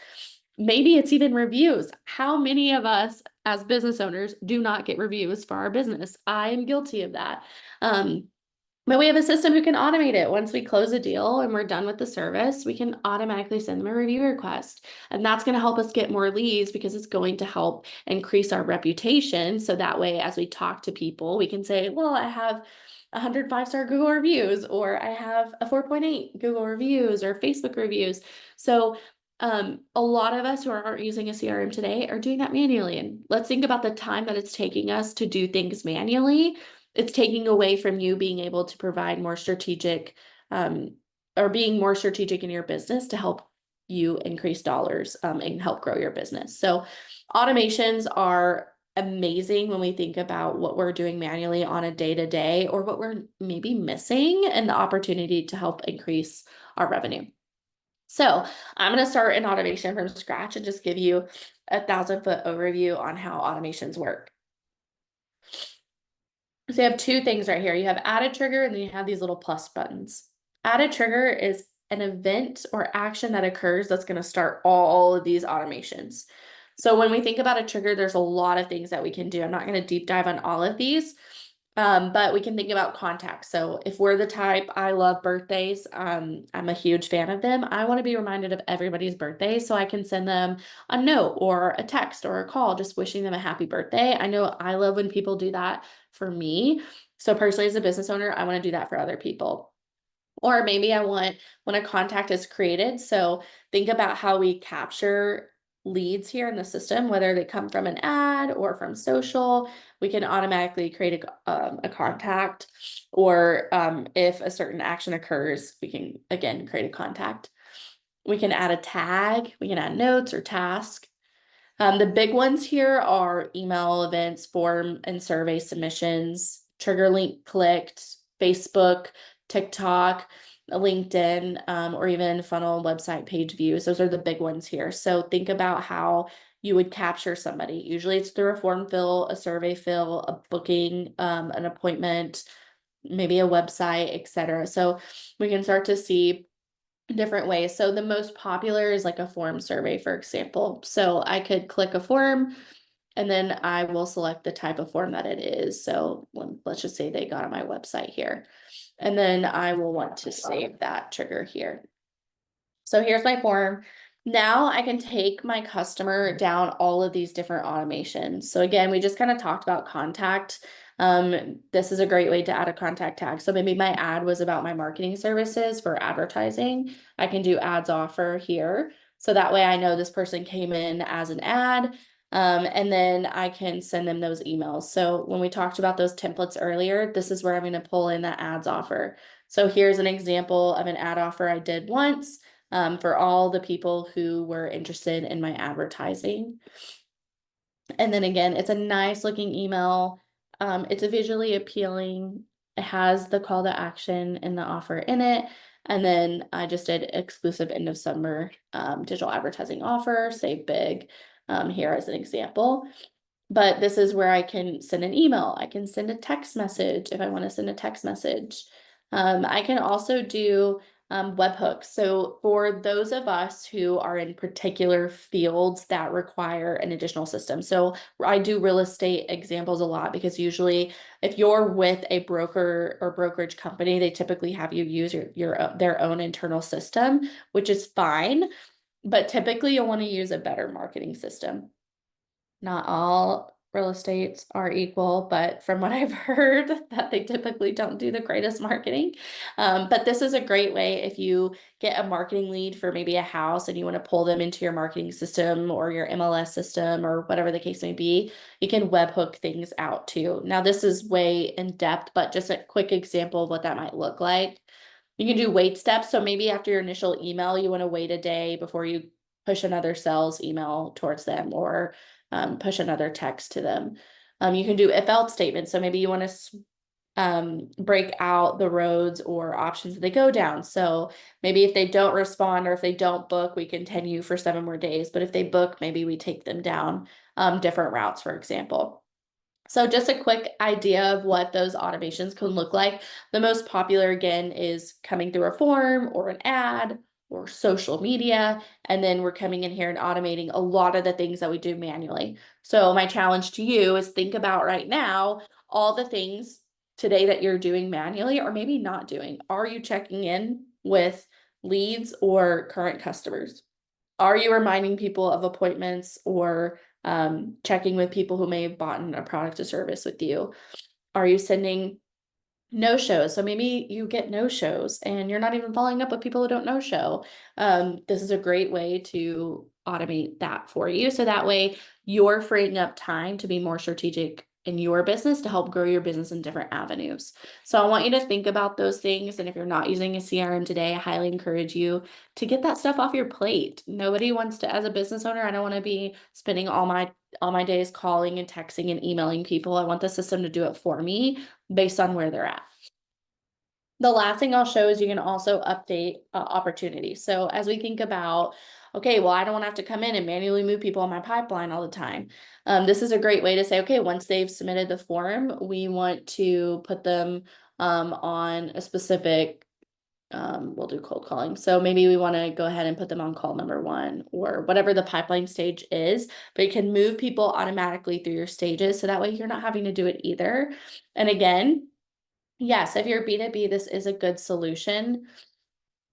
Maybe it's even reviews. How many of us as business owners do not get reviews for our business? I am guilty of that. But we have a system who can automate it. Once we close a deal and we're done with the service, we can automatically send them a review request. And that's going to help us get more leads because it's going to help increase our reputation. So that way, as we talk to people, we can say, well, I have 100 5-star Google reviews, or I have a 4.8 Google reviews or Facebook reviews. So a lot of us who aren't using a CRM today are doing that manually. And let's think about the time that it's taking us to do things manually. It's taking away from you being able to provide more strategic, or being more strategic in your business to help you increase dollars, and help grow your business. So automations are amazing when we think about what we're doing manually on a day-to-day, or what we're maybe missing, and the opportunity to help increase our revenue. So I'm going to start an automation from scratch and just give you a 1,000-foot overview on how automations work. So you have two things right here. You have add a trigger, and then you have these little plus buttons. Add a trigger is an event or action that occurs that's going to start all of these automations. So when we think about a trigger, there's a lot of things that we can do. I'm not going to deep dive on all of these. But we can think about contacts. So if we're the type, I love birthdays, I'm a huge fan of them. I want to be reminded of everybody's birthday, so I can send them a note or a text or a call just wishing them a happy birthday. I know I love when people do that for me. So personally, as a business owner, I want to do that for other people. Or maybe I want when a contact is created. So think about how we capture leads here in the system, whether they come from an ad or from social. We can automatically create a contact, or if a certain action occurs, we can again create a contact. We can add a tag, we can add notes or task. The big ones here are email events, form and survey submissions, trigger link clicked, Facebook, TikTok, LinkedIn, or even funnel website page views. Those are the big ones here. So think about how you would capture somebody. Usually it's through a form fill, a survey fill, a booking, an appointment, maybe a website, etc. So we can start to see different ways. So the most popular is like a form survey, for example. So I could click a form, and then I will select the type of form that it is. So let's just say they got on my website here. And then I will want to save that trigger here. So here's my form. Now I can take my customer down all of these different automations. So again, we just kind of talked about contact. This is a great way to add a contact tag. So maybe my ad was about my marketing services for advertising. I can do ads offer here. So that way I know this person came in as an ad. And then I can send them those emails. So when we talked about those templates earlier, this is where I'm going to pull in that ads offer. So here's an example of an ad offer I did once, for all the people who were interested in my advertising. And then again, it's a nice looking email. It's a visually appealing. It has the call to action and the offer in it. And then I just did exclusive end of summer digital advertising offer, save big, here as an example. But this is where I can send an email. I can send a text message if I want to send a text message. I can also do webhooks. So for those of us who are in particular fields that require an additional system. So I do real estate examples a lot because usually if you're with a broker or brokerage company, they typically have you use their own internal system, which is fine. But typically you'll want to use a better marketing system. Not all real estates are equal, but from what I've heard, that they typically don't do the greatest marketing. But this is a great way if you get a marketing lead for maybe a house and you want to pull them into your marketing system or your MLS system or whatever the case may be, you can webhook things out too. Now, this is way in depth, but just a quick example of what that might look like. You can do wait steps. So maybe after your initial email, you want to wait a day before you push another sales email towards them or push another text to them. You can do if else statements. So maybe you want to break out the roads or options that they go down. So maybe if they don't respond or if they don't book, we continue for 7 more days. But if they book, maybe we take them down different routes, for example. So just a quick idea of what those automations can look like. The most popular again is coming through a form or an ad or social media. And then we're coming in here and automating a lot of the things that we do manually. So my challenge to you is think about right now, all the things today that you're doing manually or maybe not doing. Are you checking in with leads or current customers? Are you reminding people of appointments or checking with people who may have bought a product or service with you? Are you sending no shows? So maybe you get no shows and you're not even following up with people who don't no show. This is a great way to automate that for you. So that way you're freeing up time to be more strategic in your business to help grow your business in different avenues. So I want you to think about those things. And if you're not using a CRM today, I highly encourage you to get that stuff off your plate. Nobody wants to, as a business owner, I don't want to be spending all my days calling and texting and emailing people. I want the system to do it for me based on where they're at. The last thing I'll show is you can also update opportunities. So as we think about, okay, well, I don't want to have to come in and manually move people on my pipeline all the time. This is a great way to say, okay, once they've submitted the form, we want to put them on a specific, we'll do cold calling. So maybe we want to go ahead and put them on call number 1 or whatever the pipeline stage is, but you can move people automatically through your stages. So that way you're not having to do it either. And again, yes, if you're B2B, this is a good solution.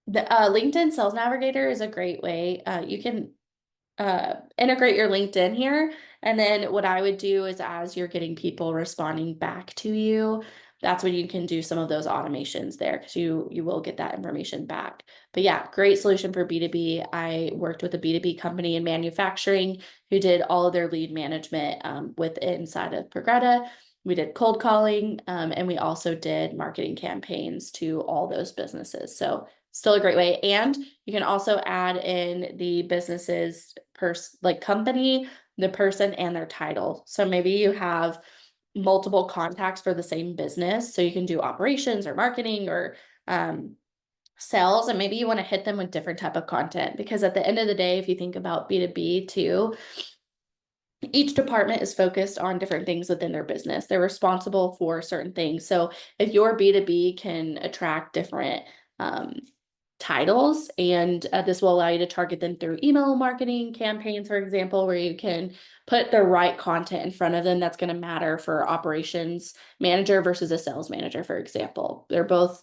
The LinkedIn Sales Navigator is a great way. You can integrate your LinkedIn here. And then what I would do is as you're getting people responding back to you, that's when you can do some of those automations there because you will get that information back. But yeah, great solution for B2B. I worked with a B2B company in manufacturing who did all of their lead management with inside of Progreda. We did cold calling, and we also did marketing campaigns to all those businesses. So still a great way. And you can also add in the business's like company, the person, and their title. So maybe you have multiple contacts for the same business. So you can do operations or marketing or sales, and maybe you want to hit them with different type of content because at the end of the day, if you think about B2B too, each department is focused on different things within their business. They're responsible for certain things. So if your B2B can attract different titles, and this will allow you to target them through email marketing campaigns, for example, where you can put the right content in front of them that's going to matter for operations manager versus a sales manager, for example. They're both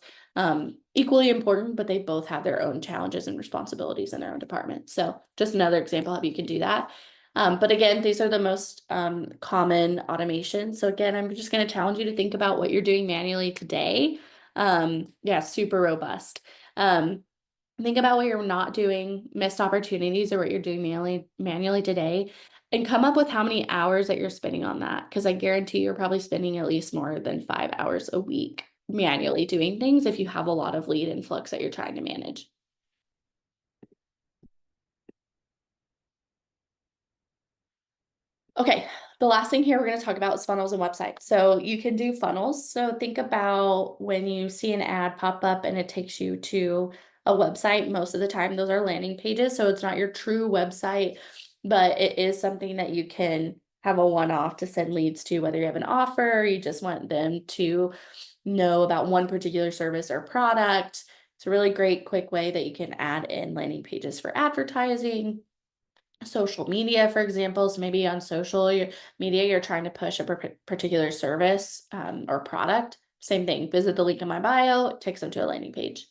equally important, but they both have their own challenges and responsibilities in their own department. So just another example of how you can do that. But again, these are the most common automations. So again, I'm just going to challenge you to think about what you're doing manually today. Yeah, super robust. Think about what you're not doing, missed opportunities, or what you're doing manually today, and come up with how many hours that you're spending on that. Because I guarantee you're probably spending at least more than 5 hours a week manually doing things if you have a lot of lead influx that you're trying to manage. Okay, the last thing here we're going to talk about is funnels and websites. So you can do funnels. So think about when you see an ad pop up and it takes you to a website. Most of the time, those are landing pages. So it's not your true website, but it is something that you can have a one-off to send leads to, whether you have an offer or you just want them to know about one particular service or product. It's a really great, quick way that you can add in landing pages for advertising, social media, for example. So maybe on social media, you're trying to push a particular service or product. Same thing, visit the link in my bio, it takes them to a landing page.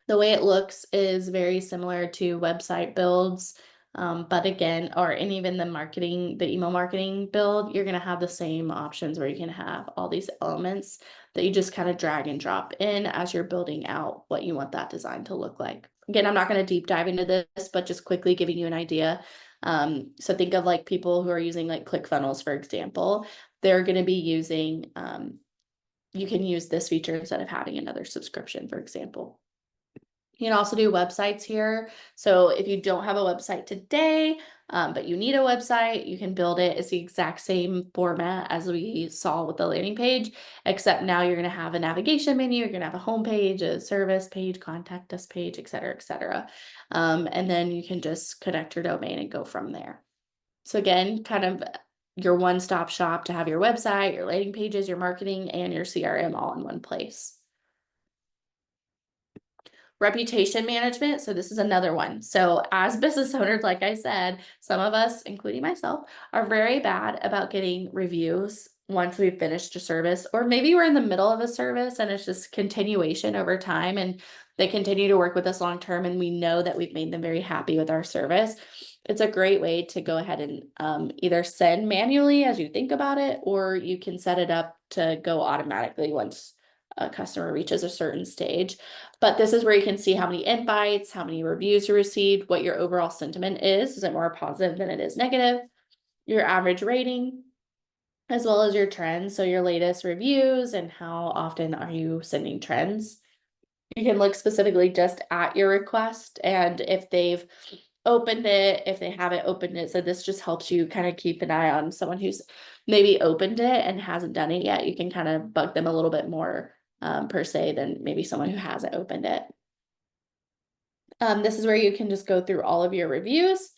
The way it looks is very similar to website builds. But again, and even the email marketing build, you're going to have the same options where you can have all these elements that you just kind of drag and drop in as you're building out what you want that design to look like. Again, I'm not going to deep dive into this, but just quickly giving you an idea. So think of like people who are using like ClickFunnels, for example. They're going to be using, you can use this feature instead of having another subscription, for example. You can also do websites here. So if you don't have a website today, but you need a website, you can build it. It's the exact same format as we saw with the landing page, except now you're going to have a navigation menu, you're going to have a home page, a service page, contact us page, et cetera, et cetera. And then you can just connect your domain and go from there. So again, kind of your one-stop shop to have your website, your landing pages, your marketing, and your CRM all in one place. Reputation management. So this is another one. So as business owners, like I said, some of us, including myself, are very bad about getting reviews once we've finished a service, or maybe we're in the middle of a service and it's just continuation over time and they continue to work with us long term and we know that we've made them very happy with our service. It's a great way to go ahead and either send manually as you think about it, or you can set it up to go automatically once a customer reaches a certain stage. But this is where you can see how many invites, how many reviews you received, what your overall sentiment is. Is it more positive than it is negative? Your average rating, as well as your trends. So your latest reviews and how often are you sending trends. You can look specifically just at your request and if they've opened it, if they haven't opened it. So this just helps you kind of keep an eye on someone who's maybe opened it and hasn't done it yet. You can kind of bug them a little bit more per se than maybe someone who hasn't opened it. This is where you can just go through all of your reviews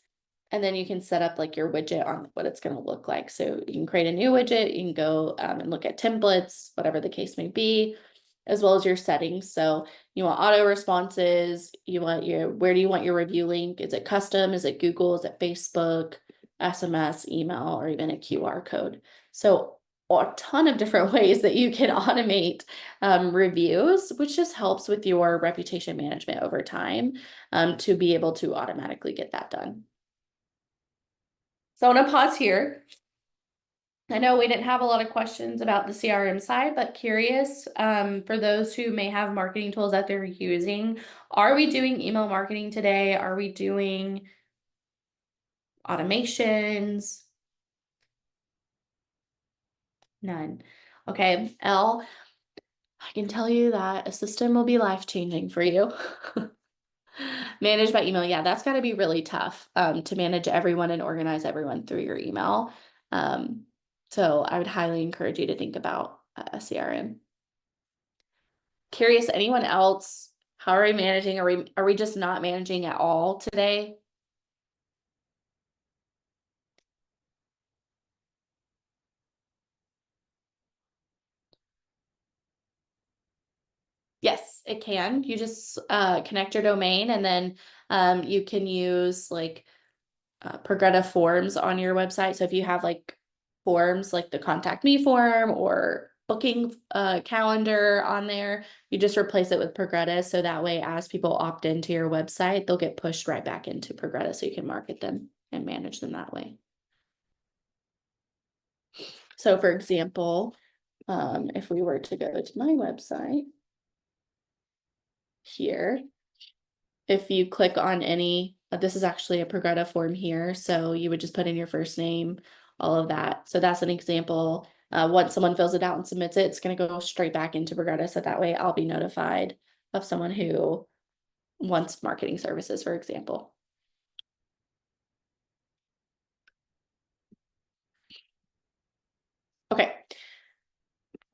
and then you can set up like your widget on what it's going to look like. So you can create a new widget, you can go and look at templates, whatever the case may be, as well as your settings. So you want auto responses, where do you want your review link? Is it custom? Is it Google? Is it Facebook, SMS, email, or even a QR code? So a ton of different ways that you can automate reviews, which just helps with your reputation management over time to be able to automatically get that done. So I want to pause here. I know we didn't have a lot of questions about the CRM side, but curious for those who may have marketing tools that they're using, are we doing email marketing today? Are we doing automations? None. Okay, Elle, I can tell you that a system will be life-changing for you. Managed by email, yeah, that's got to be really tough to manage everyone and organize everyone through your email. So I would highly encourage you to think about a CRM. Curious, anyone else? How are we managing? Are we just not managing at all today? Yes, it can. You just connect your domain and then you can use like Progreda forms on your website. So if you have like forms like the contact me form or booking calendar on there, you just replace it with Progreda. So that way, as people opt into your website, they'll get pushed right back into Progreda so you can market them and manage them that way. So for example, if we were to go to my website here, if you click on any, this is actually a Progreda form here. So you would just put in your first name, all of that. So that's an example. Once someone fills it out and submits it, it's going to go straight back into Progreda. So that way I'll be notified of someone who wants marketing services, for example. Okay.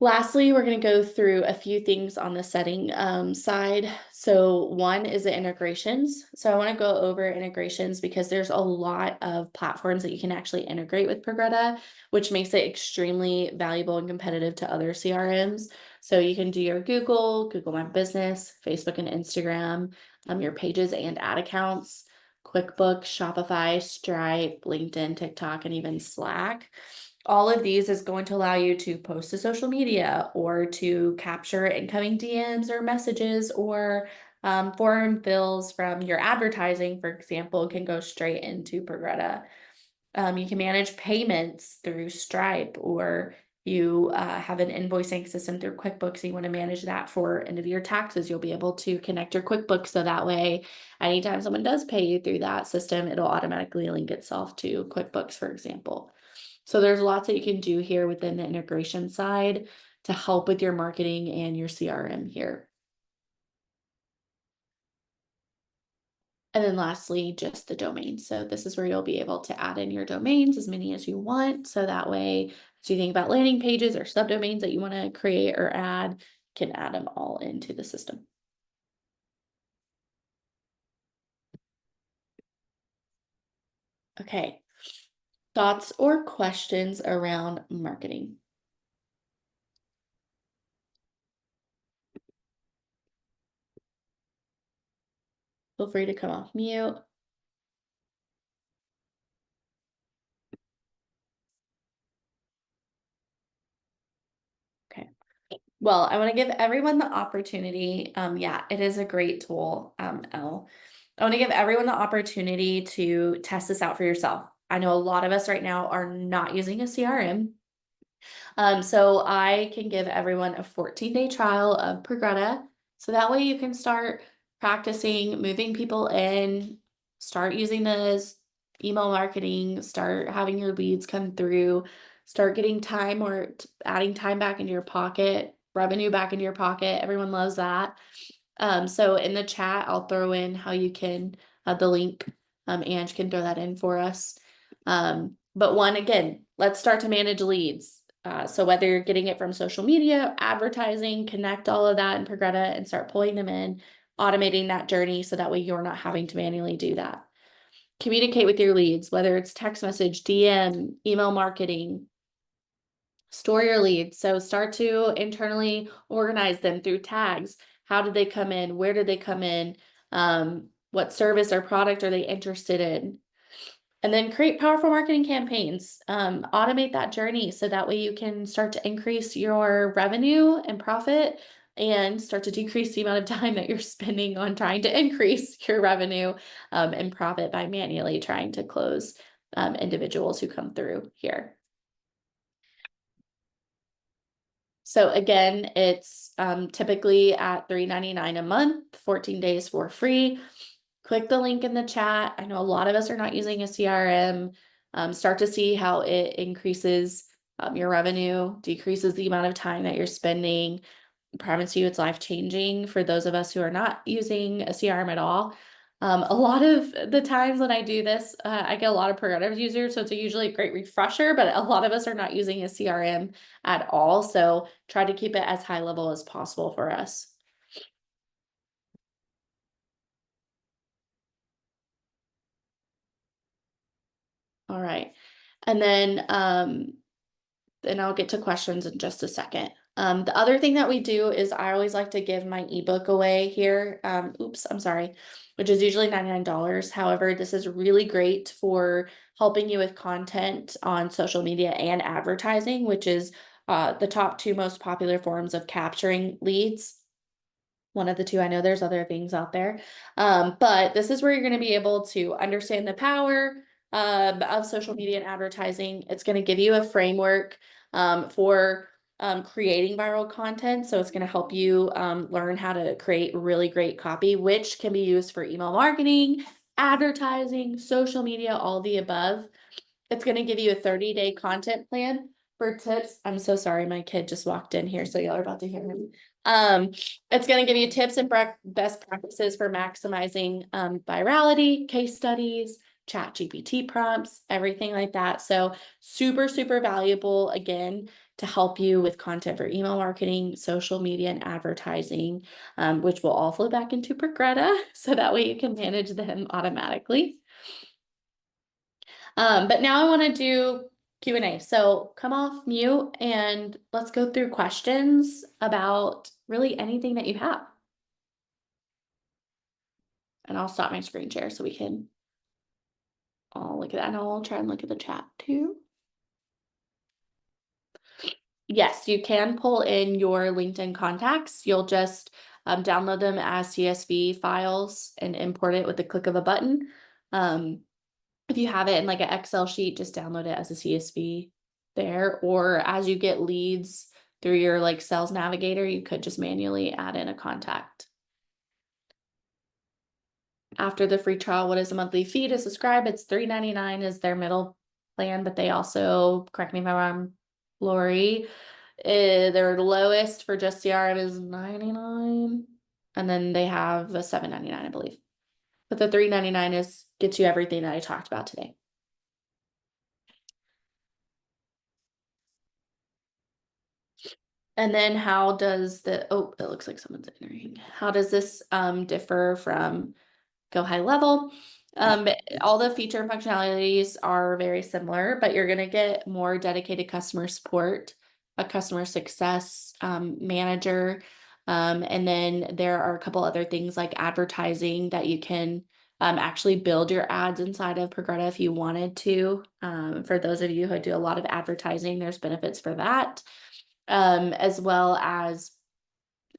Lastly, we're going to go through a few things on the setting side. So one is the integrations. So I want to go over integrations because there's a lot of platforms that you can actually integrate with Progreda, which makes it extremely valuable and competitive to other CRMs. So you can do your Google My Business, Facebook and Instagram, your pages and ad accounts, QuickBooks, Shopify, Stripe, LinkedIn, TikTok, and even Slack. All of these is going to allow you to post to social media or to capture incoming DMs or messages or forum fills from your advertising, for example, can go straight into Progreda. You can manage payments through Stripe, or you have an invoicing system through QuickBooks. You want to manage that for end of year taxes. You'll be able to connect your QuickBooks so that way, anytime someone does pay you through that system, it'll automatically link itself to QuickBooks, for example. So there's lots that you can do here within the integration side to help with your marketing and your CRM here. And then lastly, just the domain. So this is where you'll be able to add in your domains, as many as you want. So that way, as you think about landing pages or subdomains that you want to create or add, you can add them all into the system. Okay. Thoughts or questions around marketing? Feel free to come off mute. Okay. Well, I want to give everyone the opportunity. Yeah, it is a great tool, Elle. I want to give everyone the opportunity to test this out for yourself. I know a lot of us right now are not using a CRM. So I can give everyone a 14-day trial of Progreda. So that way you can start practicing moving people in, start using this email marketing, start having your leads come through, start getting time or adding time back into your pocket, revenue back into your pocket. Everyone loves that. So in the chat, I'll throw in how you can the link. Ange can throw that in for us. But again, let's start to manage leads. So whether you're getting it from social media, advertising, connect all of that in Progreda and start pulling them in, automating that journey so that way you're not having to manually do that. Communicate with your leads, whether it's text message, DM, email marketing, store your leads. So start to internally organize them through tags. How did they come in? Where did they come in? What service or product are they interested in? And then create powerful marketing campaigns. Automate that journey so that way you can start to increase your revenue and profit and start to decrease the amount of time that you're spending on trying to increase your revenue and profit by manually trying to close individuals who come through here. So again, it's typically at $3.99 a month, 14 days for free. Click the link in the chat. I know a lot of us are not using a CRM. Start to see how it increases your revenue, decreases the amount of time that you're spending. I promise you it's life-changing for those of us who are not using a CRM at all. A lot of the times when I do this, I get a lot of Progreda users, so it's usually a great refresher, but a lot of us are not using a CRM at all. So try to keep it as high level as possible for us. All right. And then I'll get to questions in just a second. The other thing that we do is I always like to give my ebook away here. Oops, I'm sorry, which is usually $99. However, this is really great for helping you with content on social media and advertising, which is the top two most popular forms of capturing leads. One of the two. I know there's other things out there. But this is where you're going to be able to understand the power of social media and advertising. It's going to give you a framework for creating viral content. So it's going to help you learn how to create really great copy, which can be used for email marketing, advertising, social media, all the above. It's going to give you a 30-day content plan for tips. I'm so sorry, my kid just walked in here, so y'all are about to hear him. It's going to give you tips and best practices for maximizing virality, case studies, chat GPT prompts, everything like that. So super, super valuable again to help you with content for email marketing, social media, and advertising, which will all flow back into Progreda. So that way you can manage them automatically. But now I want to do Q&A. So come off mute and let's go through questions about really anything that you have. And I'll stop my screen share so we can all look at that. And I'll try and look at the chat too. Yes, you can pull in your LinkedIn contacts. You'll just download them as CSV files and import it with the click of a button. If you have it in like an Excel sheet, just download it as a CSV there. Or as you get leads through your like sales navigator, you could just manually add in a contact. After the free trial, what is the monthly fee to subscribe? It's $3.99 is their middle plan, but they also, correct me if I'm wrong, Lori, their lowest for just CRM is $99, and then they have a $7.99, I believe. But the $3.99 is gets you everything that I talked about today. And then how does it looks like someone's entering. How does this differ from Go High Level? All the feature and functionalities are very similar, but you're going to get more dedicated customer support, a customer success manager. And then there are a couple other things like advertising that you can actually build your ads inside of Progreda if you wanted to. For those of you who do a lot of advertising, there's benefits for that. As well as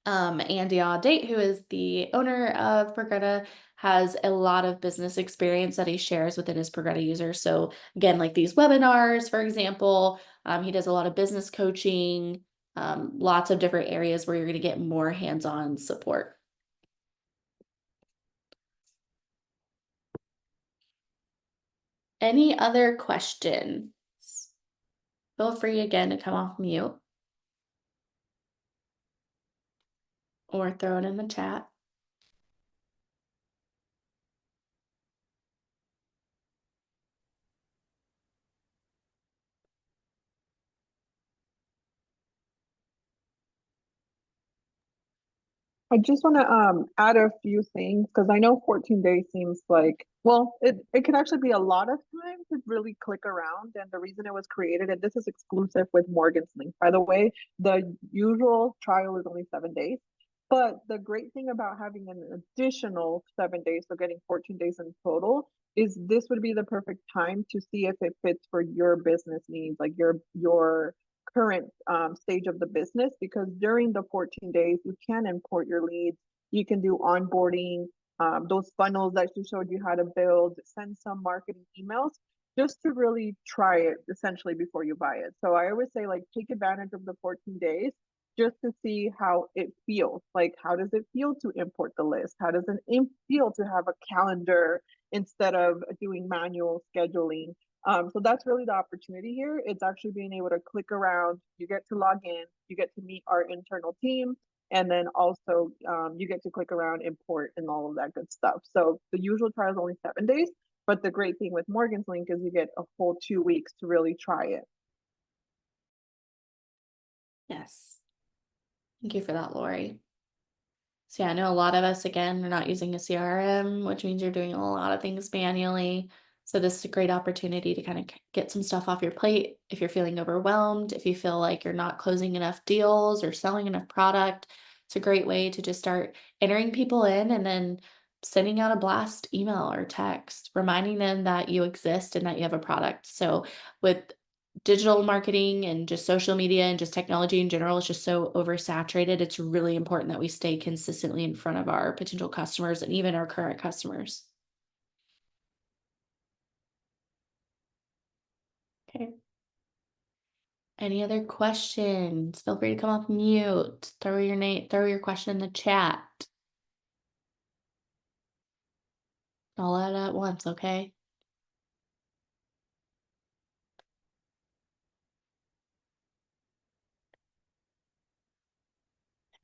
Andy Audate, who is the owner of Progreda, has a lot of business experience that he shares within his Progreda users. So again, like these webinars, for example, he does a lot of business coaching, lots of different areas where you're going to get more hands-on support. Any other questions? Feel free again to come off mute or throw it in the chat. I just want to add a few things because I know 14 days seems like, well, it can actually be a lot of time to really click around. And the reason it was created, and this is exclusive with Morgan's link, by the way, the usual trial is only 7 days. But the great thing about having an additional 7 days, so getting 14 days in total, is this would be the perfect time to see if it fits for your business needs, like your current stage of the business, because during the 14 days you can import your leads, you can do onboarding, those funnels that you showed you how to build, send some marketing emails just to really try it essentially before you buy it. So I always say, like, take advantage of the 14 days just to see how it feels. Like, how does it feel to import the list? How does it feel to have a calendar instead of doing manual scheduling? So that's really the opportunity here. It's actually being able to click around. You get to log in, you get to meet our internal team, and then also you get to click around, import, and all of that good stuff. So the usual trial is only 7 days, but the great thing with Morgan's link is you get a full 2 weeks to really try it. Yes. Thank you for that, Lori. So yeah, I know a lot of us, again, are not using a CRM, which means you're doing a lot of things manually. So this is a great opportunity to kind of get some stuff off your plate. If you're feeling overwhelmed, if you feel like you're not closing enough deals or selling enough product, it's a great way to just start entering people in and then sending out a blast email or text, reminding them that you exist and that you have a product. So with digital marketing and just social media and just technology in general is just so oversaturated, it's really important that we stay consistently in front of our potential customers and even our current customers. Okay. Any other questions? Feel free to come off mute. Throw your name, throw your question in the chat. All at once, okay?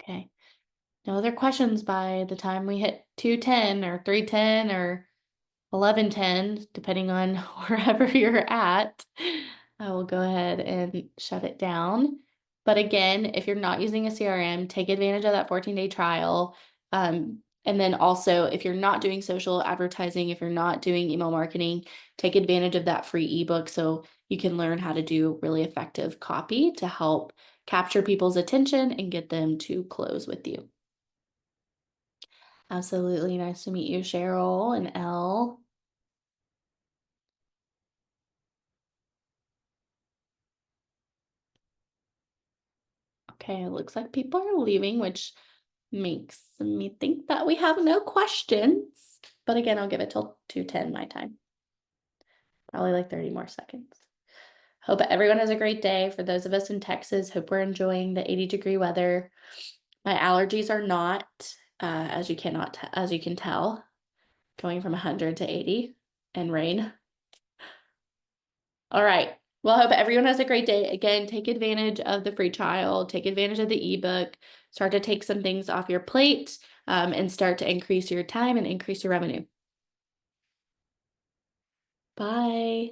Okay. No other questions by the time we hit 210 or 310 or 11:10, depending on wherever you're at, I will go ahead and shut it down. But again, if you're not using a CRM, take advantage of that 14-day trial. And then also, if you're not doing social advertising, if you're not doing email marketing, take advantage of that free ebook so you can learn how to do really effective copy to help capture people's attention and get them to close with you. Absolutely nice to meet you, Cheryl and Elle. Okay, it looks like people are leaving, which makes me think that we have no questions. But again, I'll give it till 2:10 my time. Probably like 30 more seconds. Hope everyone has a great day. For those of us in Texas, hope we're enjoying the 80-degree weather. My allergies are not, as you can tell, going from 100 to 80 and rain. All right. Well, I hope everyone has a great day. Again, take advantage of the free trial, take advantage of the ebook, start to take some things off your plate, and start to increase your time and increase your revenue. Bye.